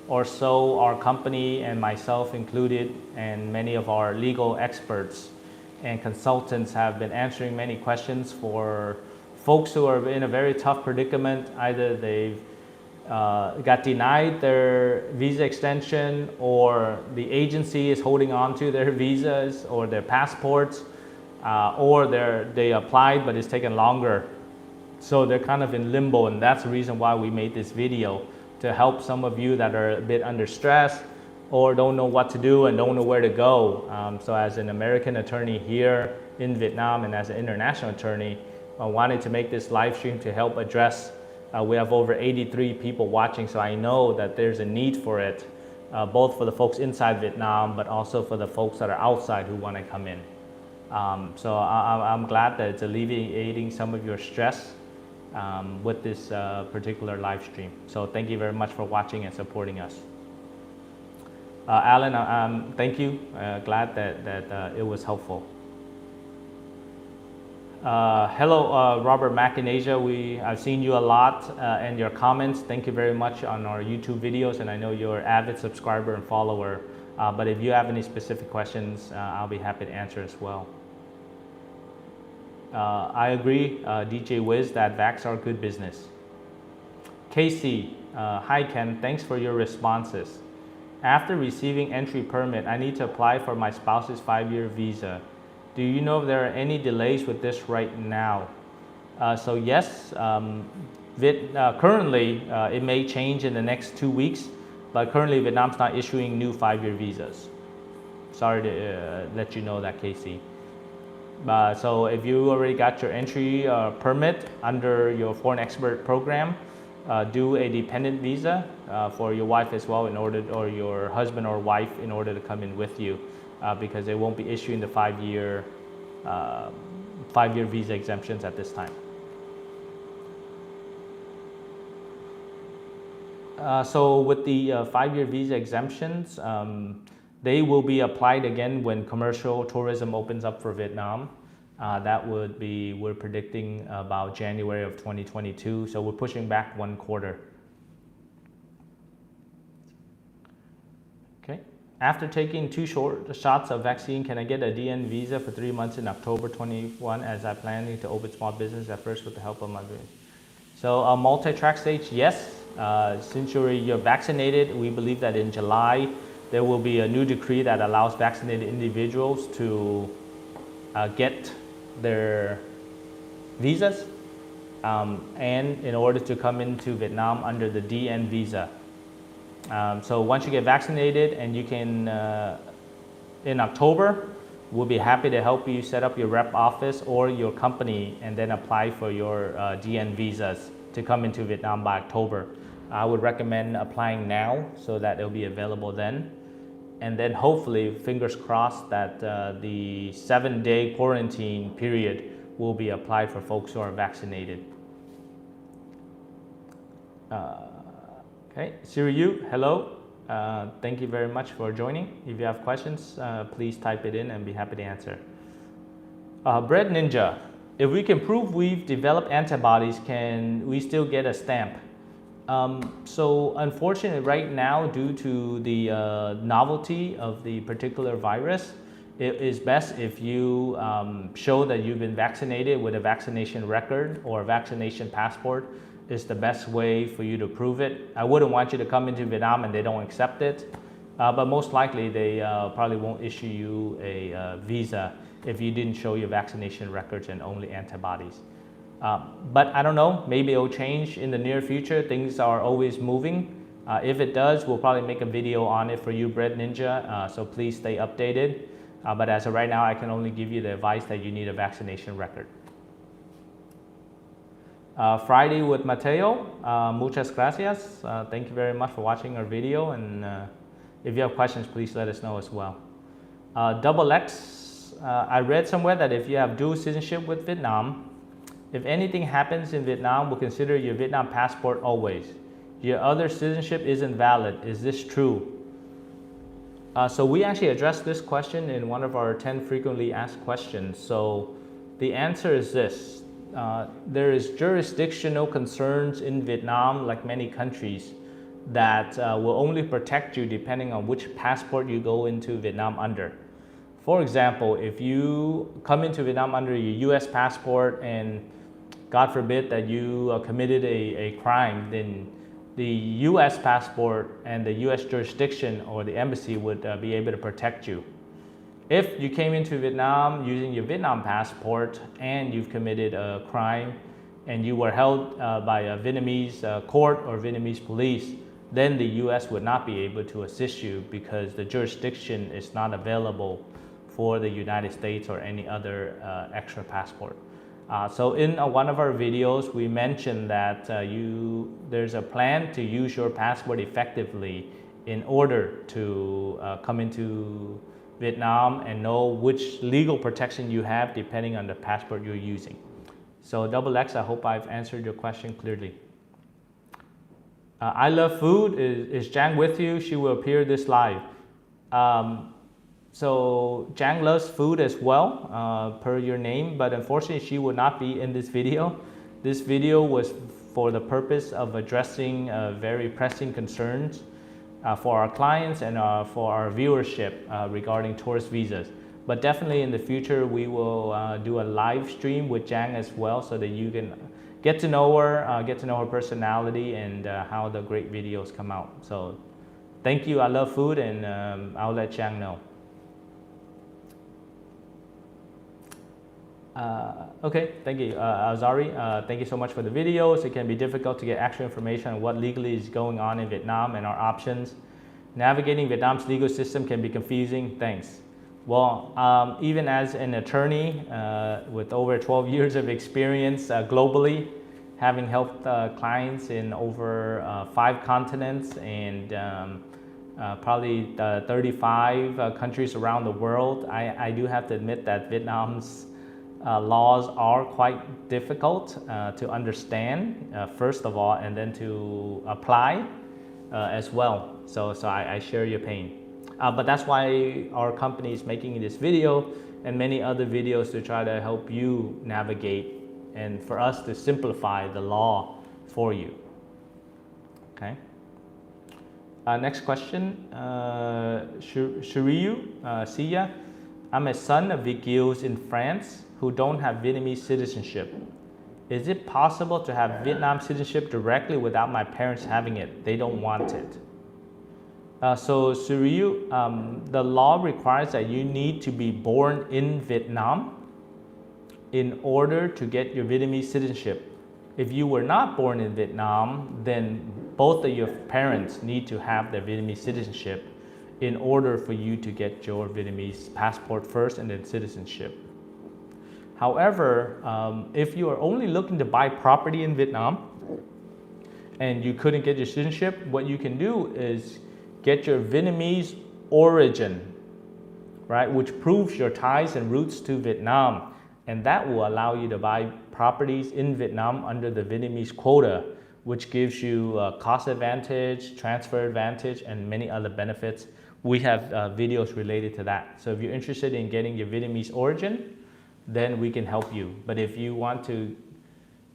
or so, our company and myself included, and many of our legal experts and consultants have been answering many questions for folks who are in a very tough predicament. Either they've got denied their visa extension, or the agency is holding on to their visas or their passports, or they applied but it's taken longer. So they're kind of in limbo, and that's the reason why we made this video, to help some of you that are a bit under stress or don't know what to do and don't know where to go. So as an American attorney here in Vietnam and as an international attorney, I wanted to make this live stream to help address. We have over 83 people watching, so I know that there's a need for it, both for the folks inside Vietnam, but also for the folks that are outside who want to come in. So I'm glad that it's alleviating some of your stress with this particular live stream. So thank you very much for watching and supporting us. Alan, thank you. Glad that it was helpful. Hello, Robert Mack in Asia. I've seen you a lot and your comments. Thank you very much on our YouTube videos, and I know you're an avid subscriber and follower. But if you have any specific questions, I'll be happy to answer as well. I agree, DJ Wiz, that vax are good business. Casey, hi Ken, thanks for your responses. After receiving entry permit, I need to apply for my spouse's 5-year visa. Do you know if there are any delays with this right now? So yes, currently it may change in the next 2 weeks, but currently Vietnam's not issuing new 5-year visas. Sorry to let you know that, Casey. So if you already got your entry permit under your foreign expert program, do a dependent visa for your wife as well, or your husband or wife, in order to come in with you, because they won't be issuing the 5-year visa exemptions at this time. So with the 5-year visa exemptions, they will be applied again when commercial tourism opens up for Vietnam. That would be, we're predicting about January of 2022. So we're pushing back 1 quarter. Okay. After taking 2 short shots of vaccine, can I get a DN visa for 3 months in October 21, as I'm planning to open small business at first with the help of my business? So a multi-track stage, yes. Since you're vaccinated, we believe that in July, there will be a new decree that allows vaccinated individuals to get their visas, and in order to come into Vietnam under the DN visa. So once you get vaccinated, and you can, in October, we'll be happy to help you set up your rep office or your company, and then apply for your DN visas to come into Vietnam by October. I would recommend applying now so that it'll be available then. And then hopefully, fingers crossed, that the 7-day quarantine period will be applied for folks who are vaccinated. Okay, Siriu, hello. Thank you very much for joining. If you have questions, please type it in and be happy to answer. Bread Ninja, if we can prove we've developed antibodies, can we still get a stamp? So unfortunately right now, due to the novelty of the particular virus, it is best if you show that you've been vaccinated with a vaccination record or a vaccination passport is the best way for you to prove it. I wouldn't want you to come into Vietnam and they don't accept it, but most likely they probably won't issue you a visa if you didn't show your vaccination records and only antibodies. But I don't know, maybe it'll change in the near future. Things are always moving. If it does, we'll probably make a video on it for you, Bread Ninja, so please stay updated. But as of right now, I can only give you the advice that you need a vaccination record. Friday with Mateo, muchas gracias. Thank you very much for watching our video, and if you have questions, please let us know as well. Double X, I read somewhere that if you have dual citizenship with Vietnam, if anything happens in Vietnam, we'll consider your Vietnam passport always. Your other citizenship isn't valid. Is this true? So we actually addressed this question in one of our 10 frequently asked questions. So the answer is this. There is jurisdictional concerns in Vietnam, like many countries, that will only protect you depending on which passport you go into Vietnam under. For example, if you come into Vietnam under your US passport and God forbid that you committed a crime, then the US passport and the US jurisdiction or the embassy would be able to protect you. If you came into Vietnam using your Vietnam passport and you've committed a crime and you were held by a Vietnamese court or Vietnamese police, then the US would not be able to assist you because the jurisdiction is not available for the United States or any other extra passport. So in one of our videos, we mentioned that there's a plan to use your passport effectively in order to come into Vietnam and know which legal protection you have depending on the passport you're using. So Double X, I hope I've answered your question clearly. I love food. Is Giang with you? She will appear this live. So Giang loves food as well, per your name, but unfortunately she will not be in this video. This video was for the purpose of addressing very pressing concerns for our clients and for our viewership regarding tourist visas. But definitely in the future we will do a live stream with Giang as well so that you can get to know her personality and how the great videos come out. So thank you, I love food, and I'll let Giang know. Okay, thank you. Azari, thank you so much for the videos. It can be difficult to get actual information on what legally is going on in Vietnam and our options. Navigating Vietnam's legal system can be confusing. Thanks. Well, even as an attorney with over 12 years of experience globally, having helped clients in over 5 continents and probably 35 countries around the world, I do have to admit that Vietnam's laws are quite difficult to understand, first of all, and then to apply as well. So I share your pain. But that's why our company is making this video and many other videos to try to help you navigate and for us to simplify the law for you. Okay. Next question, Shiriyu Siya. I'm a son of Vietnamese in France who don't have Vietnamese citizenship. Is it possible to have Vietnam citizenship directly without my parents having it? They don't want it. So Suriyu, the law requires that you need to be born in Vietnam in order to get your Vietnamese citizenship. If you were not born in Vietnam, then both of your parents need to have their Vietnamese citizenship in order for you to get your Vietnamese passport first and then citizenship. However, if you are only looking to buy property in Vietnam and you couldn't get your citizenship, what you can do is get your Vietnamese origin, right, which proves your ties and roots to Vietnam, and that will allow you to buy properties in Vietnam under the Vietnamese quota, which gives you cost advantage, transfer advantage, and many other benefits. We have videos related to that. So if you're interested in getting your Vietnamese origin, then we can help you. But if you want to,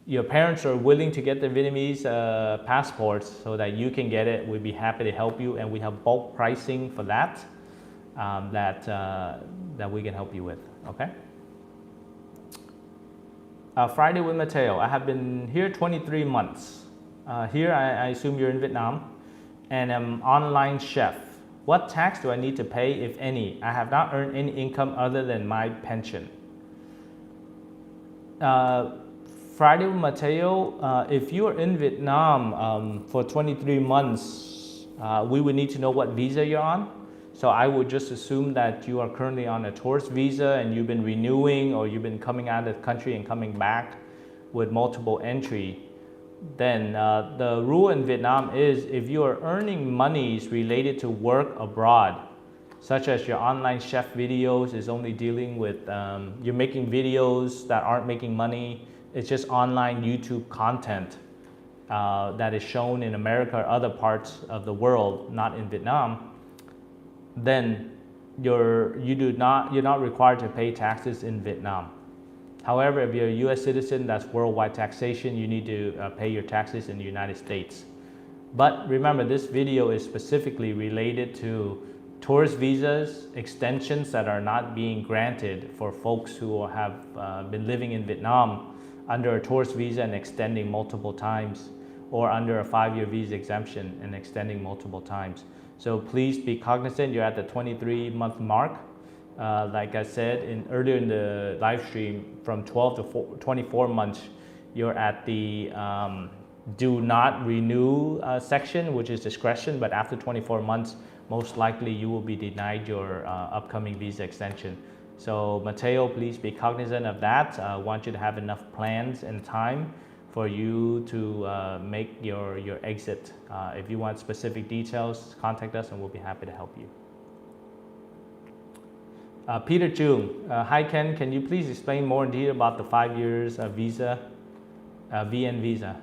your parents are willing to get the Vietnamese passports so that you can get it, we'd be happy to help you, and we have bulk pricing for that, that we can help you with, okay? Friday with Mateo. I have been here 23 months. Here, I assume you're in Vietnam, and I'm online chef. What tax do I need to pay, if any? I have not earned any income other than my pension. Friday with Mateo, if you are in Vietnam for 23 months, we would need to know what visa you're on. So I would just assume that you are currently on a tourist visa and you've been renewing, or you've been coming out of the country and coming back with multiple entry. Then the rule in Vietnam is if you are earning monies related to work abroad, such as your online chef videos is only dealing with, you're making videos that aren't making money, it's just online YouTube content that is shown in America or other parts of the world, not in Vietnam, then you're not required to pay taxes in Vietnam. However, if you're a US citizen, that's worldwide taxation, you need to pay your taxes in the United States. But remember, this video is specifically related to tourist visas, extensions that are not being granted for folks who have been living in Vietnam under a tourist visa and extending multiple times, or under a 5-year visa exemption and extending multiple times. So please be cognizant, you're at the 23-month mark. Like I said earlier in the live stream, from 12 to 24 months, you're at the do not renew section, which is discretion, but after 24 months, most likely you will be denied your upcoming visa extension. So Mateo, please be cognizant of that. I want you to have enough plans and time for you to make your exit. If you want specific details, contact us and we'll be happy to help you. Peter Jung, hi Ken, can you please explain more in detail about the 5 years visa, VN visa?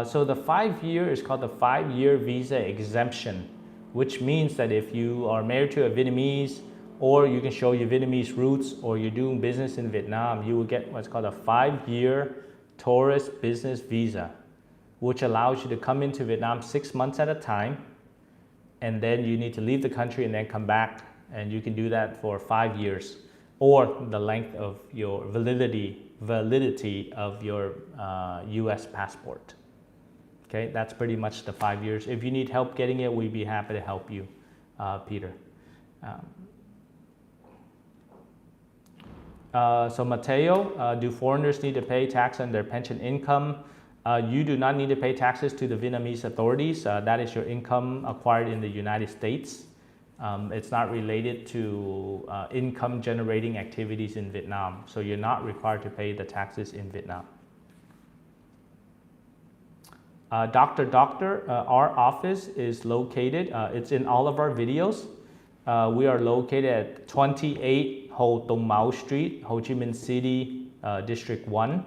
So the 5-year is called the 5-year visa exemption, which means that if you are married to a Vietnamese, or you can show your Vietnamese roots, or you're doing business in Vietnam, you will get what's called a 5-year tourist business visa, which allows you to come into Vietnam 6 months at a time, and then you need to leave the country and then come back. And you can do that for 5 years, or the length of your validity of your US passport. Okay, that's pretty much the 5 years. If you need help getting it, we'd be happy to help you, Peter. So Mateo, do foreigners need to pay tax on their pension income? You do not need to pay taxes to the Vietnamese authorities. That is your income acquired in the United States. It's not related to income generating activities in Vietnam, so you're not required to pay the taxes in Vietnam. Doctor, our office is located, it's in all of our videos. We are located at 28 Ho Tung Mao Street, Ho Chi Minh City, District 1.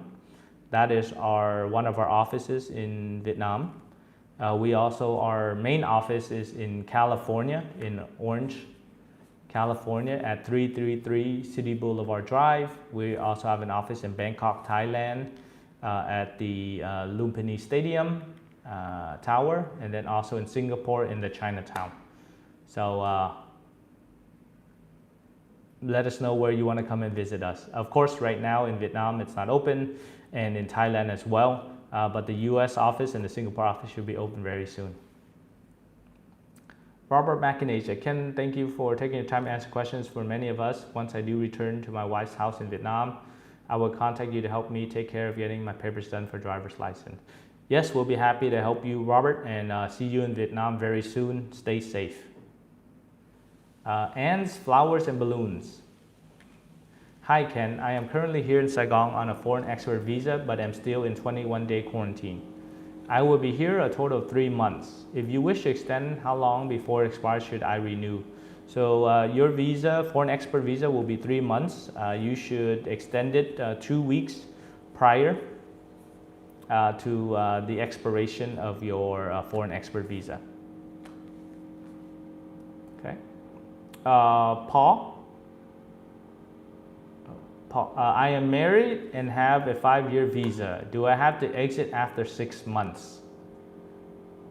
That is one of our offices in Vietnam. We also, our main office is in California, in Orange, California at 333 City Boulevard Drive. We also have an office in Bangkok, Thailand at the Lumpini Stadium Tower, and then also in Singapore in the Chinatown. So let us know where you want to come and visit us. Of course, right now in Vietnam, it's not open, and in Thailand as well. But the US office and the Singapore office should be open very soon. Robert McInasia, Ken, thank you for taking the time to answer questions for many of us. Once I do return to my wife's house in Vietnam, I will contact you to help me take care of getting my papers done for driver's license. Yes, we'll be happy to help you, Robert, and see you in Vietnam very soon. Stay safe. Anne's Flowers and Balloons. Hi Ken, I am currently here in Saigon on a foreign expert visa, but am still in 21-day quarantine. I will be here a total of 3 months. If you wish to extend, how long before it expires should I renew? So your visa, foreign expert visa, will be 3 months. You should extend it 2 weeks prior to the expiration of your foreign expert visa. I am married and have a 5-year visa. Do I have to exit after 6 months?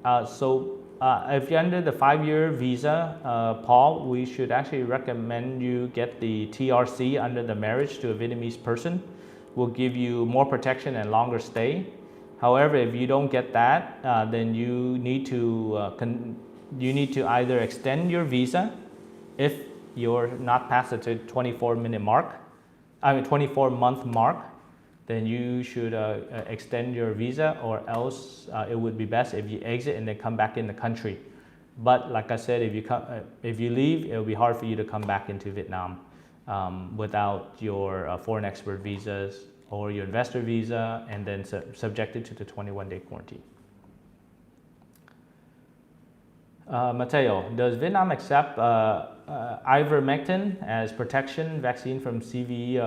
If you're under the 5-year visa, Paul, we should actually recommend you get the TRC under the marriage to a Vietnamese person. Will give you more protection and longer stay. However, if you don't get that, then you need to either extend your visa if you're not past the 24-month mark, then you should extend your visa, or else it would be best if you exit and then come back in the country. But like I said, if you leave, it will be hard for you to come back into Vietnam without your foreign expert visas or your investor visa, and then subjected to the 21-day quarantine. Mateo, does Vietnam accept Ivermectin as protection vaccine from CV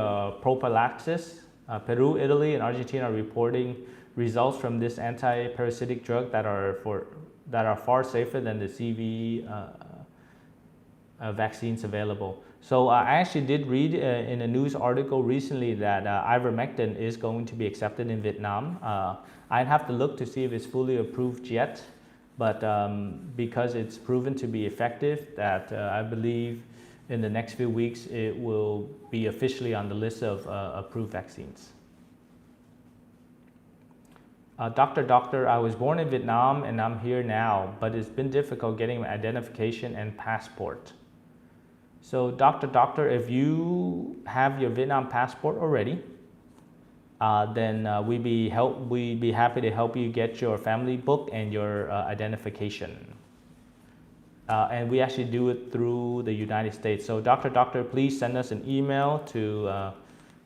prophylaxis? Peru, Italy, and Argentina are reporting results from this anti-parasitic drug that are far safer than the CV vaccines available. So I actually did read in a news article recently that Ivermectin is going to be accepted in Vietnam. I'd have to look to see if it's fully approved yet, but because it's proven to be effective, that I believe in the next few weeks it will be officially on the list of approved vaccines. Doctor, I was born in Vietnam and I'm here now, but it's been difficult getting my identification and passport. So doctor, if you have your Vietnam passport already, then we'd be happy to help you get your family book and your identification. And we actually do it through the United States. So doctor, please send us an email to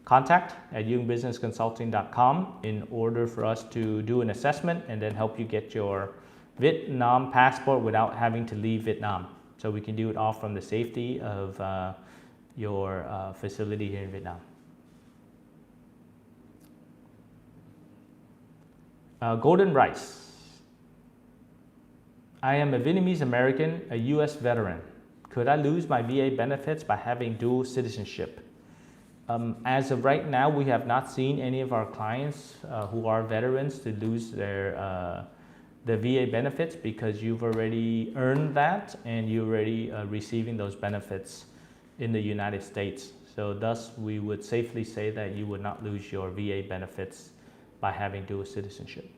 contact@youngbusinessconsulting.com in order for us to do an assessment and then help you get your Vietnam passport without having to leave Vietnam. So we can do it all from the safety of your facility here in Vietnam. Golden Rice. I am a Vietnamese American, a US veteran. Could I lose my VA benefits by having dual citizenship? As of right now, we have not seen any of our clients who are veterans to lose their VA benefits, because you've already earned that and you're already receiving those benefits in the United States. So thus, we would safely say that you would not lose your VA benefits by having dual citizenship.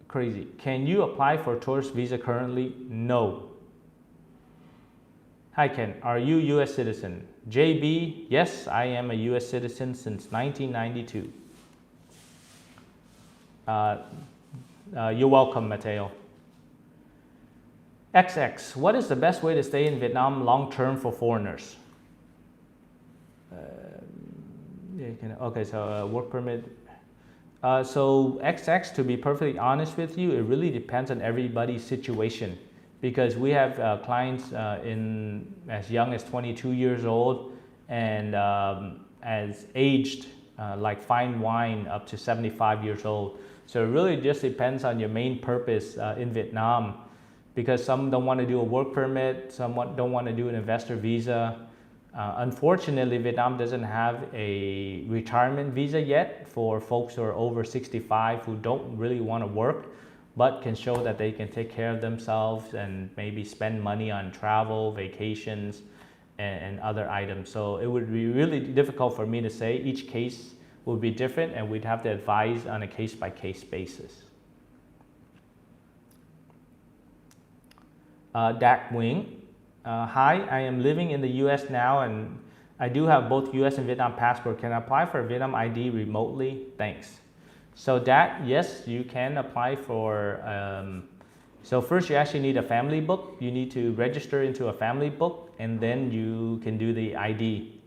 Crazy. Can you apply for a tourist visa currently? No. Hi Ken, are you US citizen? JB, yes, I am a US citizen since 1992. You're welcome, Mateo. XX, what is the best way to stay in Vietnam long term for foreigners? Okay, so work permit. So XX, to be perfectly honest with you, it really depends on everybody's situation, because we have clients as young as 22 years old and as aged like fine wine up to 75 years old. So it really just depends on your main purpose in Vietnam, because some don't want to do a work permit, some don't want to do an investor visa. Unfortunately, Vietnam doesn't have a retirement visa yet for folks who are over 65 who don't really want to work, but can show that they can take care of themselves and maybe spend money on travel, vacations, and other items. So it would be really difficult for me to say. Each case would be different, and we'd have to advise on a case-by-case basis. Dak Wing. Hi, I am living in the US now and I do have both US and Vietnam passport. Can I apply for a Vietnam ID remotely? Thanks. So that, yes, you can apply for, so first you actually need a family book. You need to register into a family book and then you can do the ID.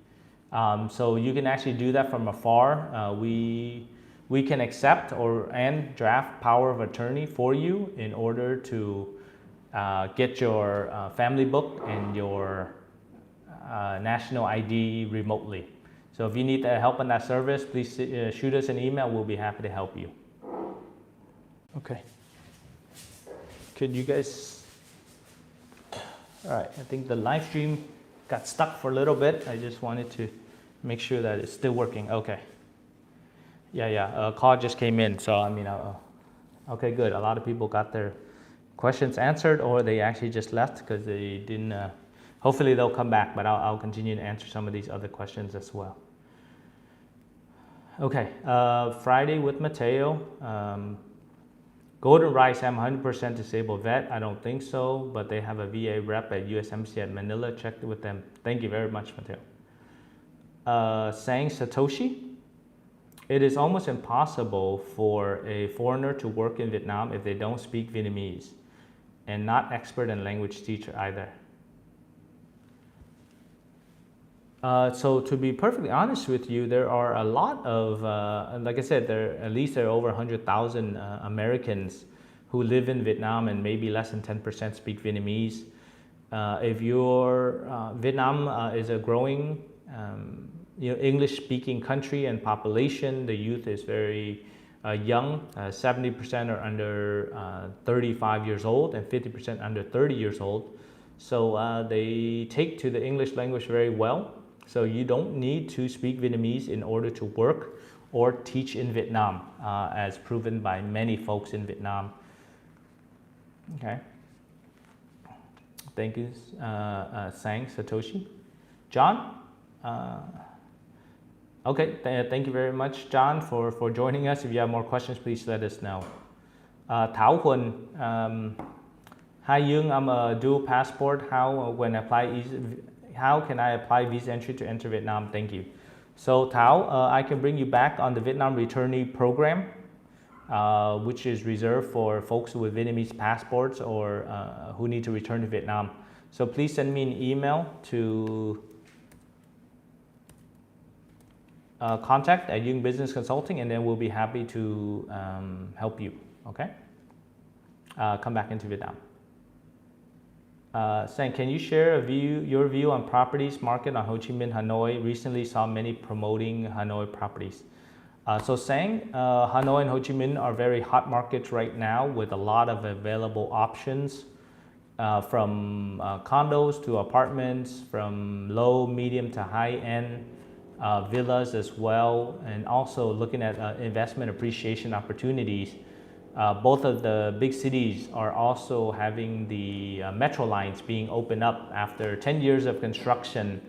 So you can actually do that from afar. We can accept and draft power of attorney for you in order to get your family book and your national ID remotely. So if you need help on that service, please shoot us an email. We'll be happy to help you. Okay. Could you guys? All right, I think the live stream got stuck for a little bit. I just wanted to make sure that it's still working. Okay. Yeah. A call just came in, so I mean, okay, good. A lot of people got their questions answered, or they actually just left because they didn't. Hopefully, they'll come back, but I'll continue to answer some of these other questions as well. Okay, Friday with Mateo. Golden Rice, I'm 100% disabled vet. I don't think so, but they have a VA rep at USMC at Manila. Checked with them. Thank you very much, Mateo. Sang Satoshi. It is almost impossible for a foreigner to work in Vietnam if they don't speak Vietnamese, and not expert in language teacher either. So to be perfectly honest with you, there are a lot of, like I said, there are over 100,000 Americans who live in Vietnam, and maybe less than 10% speak Vietnamese. If Vietnam is a growing, English-speaking country and population, the youth is very young. 70% are under 35 years old, and 50% under 30 years old. So they take to the English language very well. So you don't need to speak Vietnamese in order to work or teach in Vietnam, as proven by many folks in Vietnam. Okay. Thank you, Sang Satoshi. John? Okay, thank you very much, John, for joining us. If you have more questions, please let us know. Thảo Huân, hi Yung, I'm a dual passport. How can I apply visa entry to enter Vietnam? Thank you. So Thảo, I can bring you back on the Vietnam returnee program, which is reserved for folks with Vietnamese passports or who need to return to Vietnam. So please send me an email to contact at Yung Business Consulting, and then we'll be happy to help you. Okay? Come back into Vietnam. Saying, can you share your view on properties market on Ho Chi Minh, Hanoi? Recently saw many promoting Hanoi properties. So saying Hanoi and Ho Chi Minh are very hot markets right now with a lot of available options, from condos to apartments, from low, medium to high end villas as well, and also looking at investment appreciation opportunities. Both of the big cities are also having the metro lines being opened up after 10 years of construction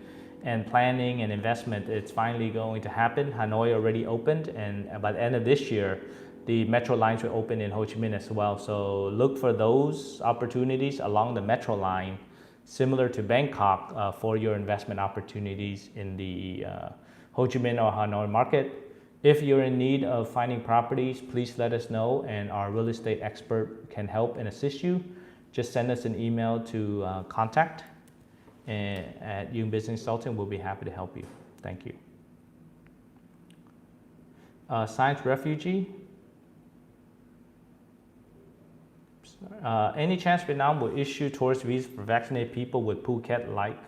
and planning and investment. It's finally going to happen. Hanoi already opened, and by the end of this year, the metro lines will open in Ho Chi Minh as well. So look for those opportunities along the metro line, similar to Bangkok, for your investment opportunities in the Ho Chi Minh or Hanoi market. If you're in need of finding properties, please let us know, and our real estate expert can help and assist you. Just send us an email to contact at Yung Business Consulting. We'll be happy to help you. Thank you. Science refugee. Any chance Vietnam will issue tourist visas for vaccinated people with Phuket-like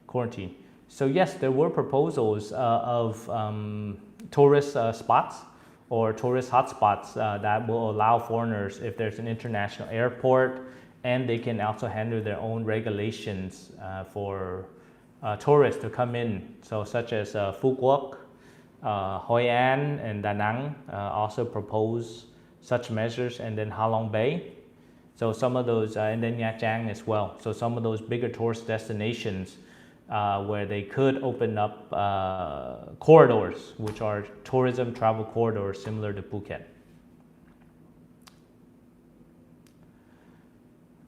quarantine? So yes, there were proposals of tourist spots or tourist hotspots that will allow foreigners, if there's an international airport, and they can also handle their own regulations for tourists to come in. So such as Phu Quoc, Hoi An, and Da Nang also propose such measures, and then Ha Long Bay. So some of those, and then Nha Trang as well. So some of those bigger tourist destinations where they could open up corridors, which are tourism travel corridors similar to Phuket.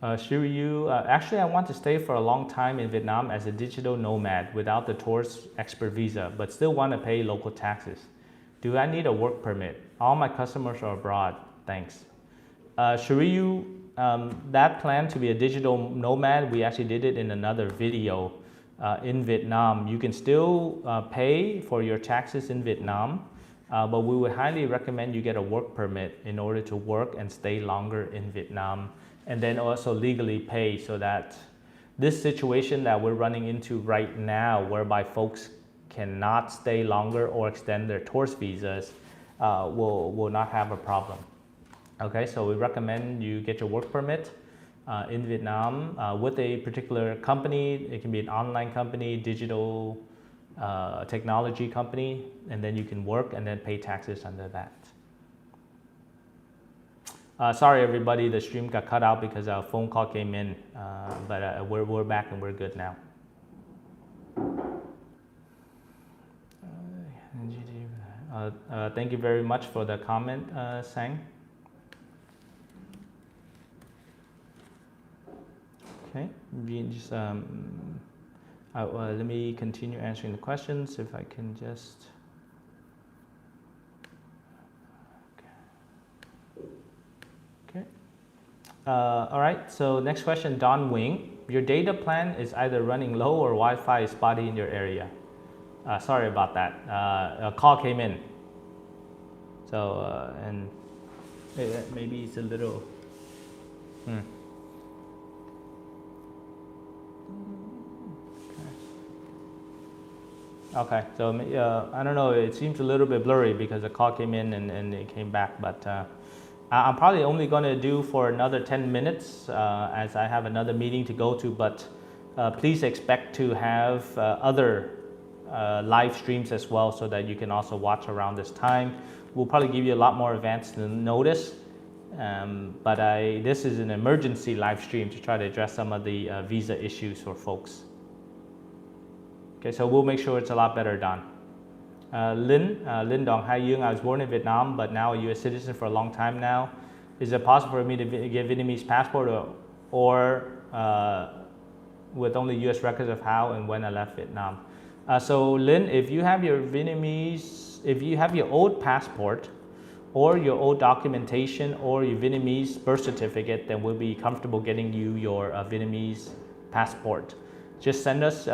Shiryu, actually I want to stay for a long time in Vietnam as a digital nomad without the tourist expert visa, but still want to pay local taxes. Do I need a work permit? All my customers are abroad. Thanks. Shiryu, that plan to be a digital nomad, we actually did it in another video. In Vietnam, you can still pay for your taxes in Vietnam, but we would highly recommend you get a work permit in order to work and stay longer in Vietnam, and then also legally pay, so that this situation that we're running into right now, whereby folks cannot stay longer or extend their tourist visas, will not have a problem. Okay, so we recommend you get your work permit in Vietnam with a particular company. It can be an online company, digital technology company, and then you can work and then pay taxes under that. Sorry everybody, the stream got cut out because a phone call came in, but we're back and we're good now. Thank you very much for the comment, Sang. Okay, just let me continue answering the questions if I can just. Okay. All right, so next question, Don Wing. Your data plan is either running low or Wi-Fi is spotty in your area. Sorry about that. A call came in. So, and maybe it's a little. Okay, so I don't know, it seems a little bit blurry because the call came in and it came back, but I'm probably only going to do for another 10 minutes as I have another meeting to go to, but please expect to have other live streams as well so that you can also watch around this time. We'll probably give you a lot more advanced notice, but this is an emergency live stream to try to address some of the visa issues for folks. Okay, so we'll make sure it's a lot better done. Linh Dong Hai Yung, I was born in Vietnam, but now a U.S. citizen for a long time now. Is it possible for me to get Vietnamese passport or with only U.S. records of how and when I left Vietnam? So Linh, if you have your Vietnamese, if you have your old passport or your old documentation or your Vietnamese birth certificate, then we'll be comfortable getting you your Vietnamese passport. Just send us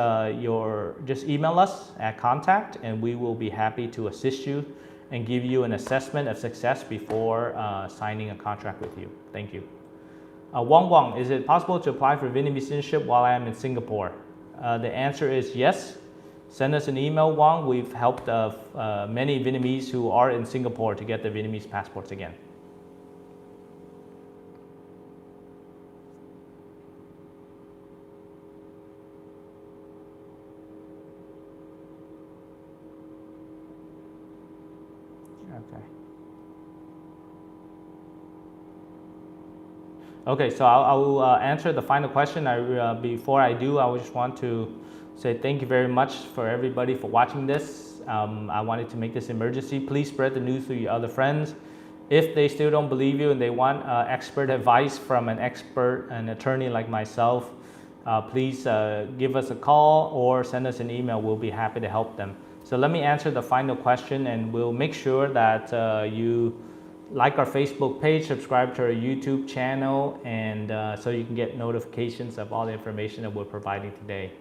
just email us at contact and we will be happy to assist you and give you an assessment of success before signing a contract with you. Thank you. Wong, is it possible to apply for Vietnamese citizenship while I am in Singapore? The answer is yes. Send us an email, Wong. We've helped many Vietnamese who are in Singapore to get their Vietnamese passports again. Okay, so I will answer the final question. Before I do, I just want to say thank you very much for everybody for watching this. I wanted to make this emergency. Please spread the news to your other friends. If they still don't believe you and they want expert advice from an attorney like myself, please give us a call or send us an email. We'll be happy to help them. So let me answer the final question and we'll make sure that you like our Facebook page, subscribe to our YouTube channel, and so you can get notifications of all the information that we're providing today.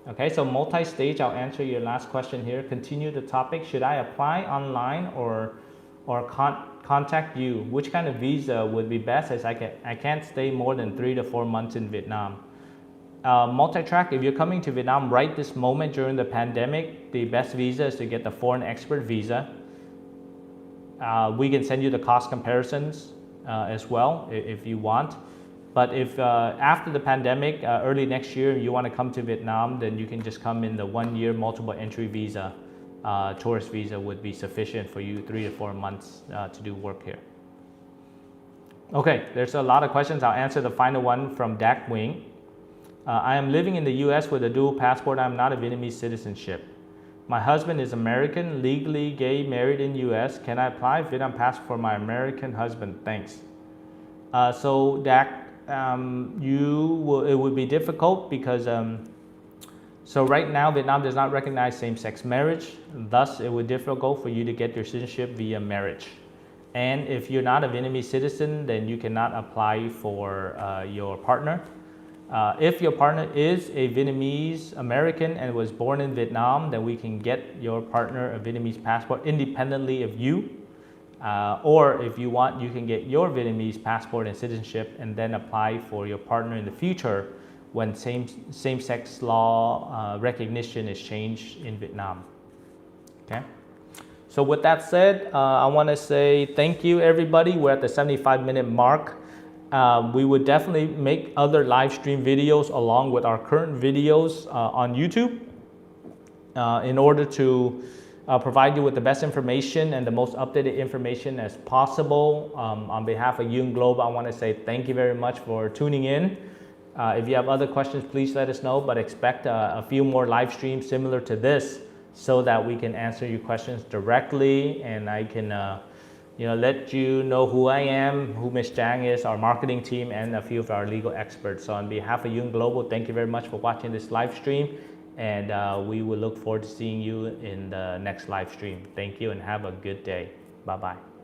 Okay, so multi-stage, I'll answer your last question here. Continue the topic. Should I apply online or contact you? Which kind of visa would be best, as I can't stay more than 3 to 4 months in Vietnam. Multi-track, if you're coming to Vietnam right this moment during the pandemic, the best visa is to get the foreign expert visa. We can send you the cost comparisons as well if you want. But if after the pandemic, early next year, you want to come to Vietnam, then you can just come in the 1 year multiple entry visa. Tourist visa would be sufficient for you 3 to 4 months to do work here. Okay, there's a lot of questions. I'll answer the final one from Dak Wing. I am living in the US with a dual passport. I'm not a Vietnamese citizenship. My husband is American, legally gay, married in US. Can I apply Vietnam passport for my American husband? Thanks. So Dak, it would be difficult because so right now Vietnam does not recognize same-sex marriage. Thus, it would be difficult for you to get your citizenship via marriage. And if you're not a Vietnamese citizen, then you cannot apply for your partner. If your partner is a Vietnamese American and was born in Vietnam, then we can get your partner a Vietnamese passport independently of you. Or if you want, you can get your Vietnamese passport and citizenship and then apply for your partner in the future when same-sex law recognition is changed in Vietnam. Okay. So with that said, I want to say thank you everybody. We're at the 75-minute mark. We would definitely make other live stream videos along with our current videos on YouTube in order to provide you with the best information and the most updated information as possible. On behalf of Duong Globe, I want to say thank you very much for tuning in. If you have other questions, please let us know, but expect a few more live streams similar to this so that we can answer your questions directly, and I can let you know who I am, who Ms. Jang is, our marketing team, and a few of our legal experts. So on behalf of Duong Global, thank you very much for watching this live stream, and we will look forward to seeing you in the next live stream. Thank you and have a good day. Bye-bye.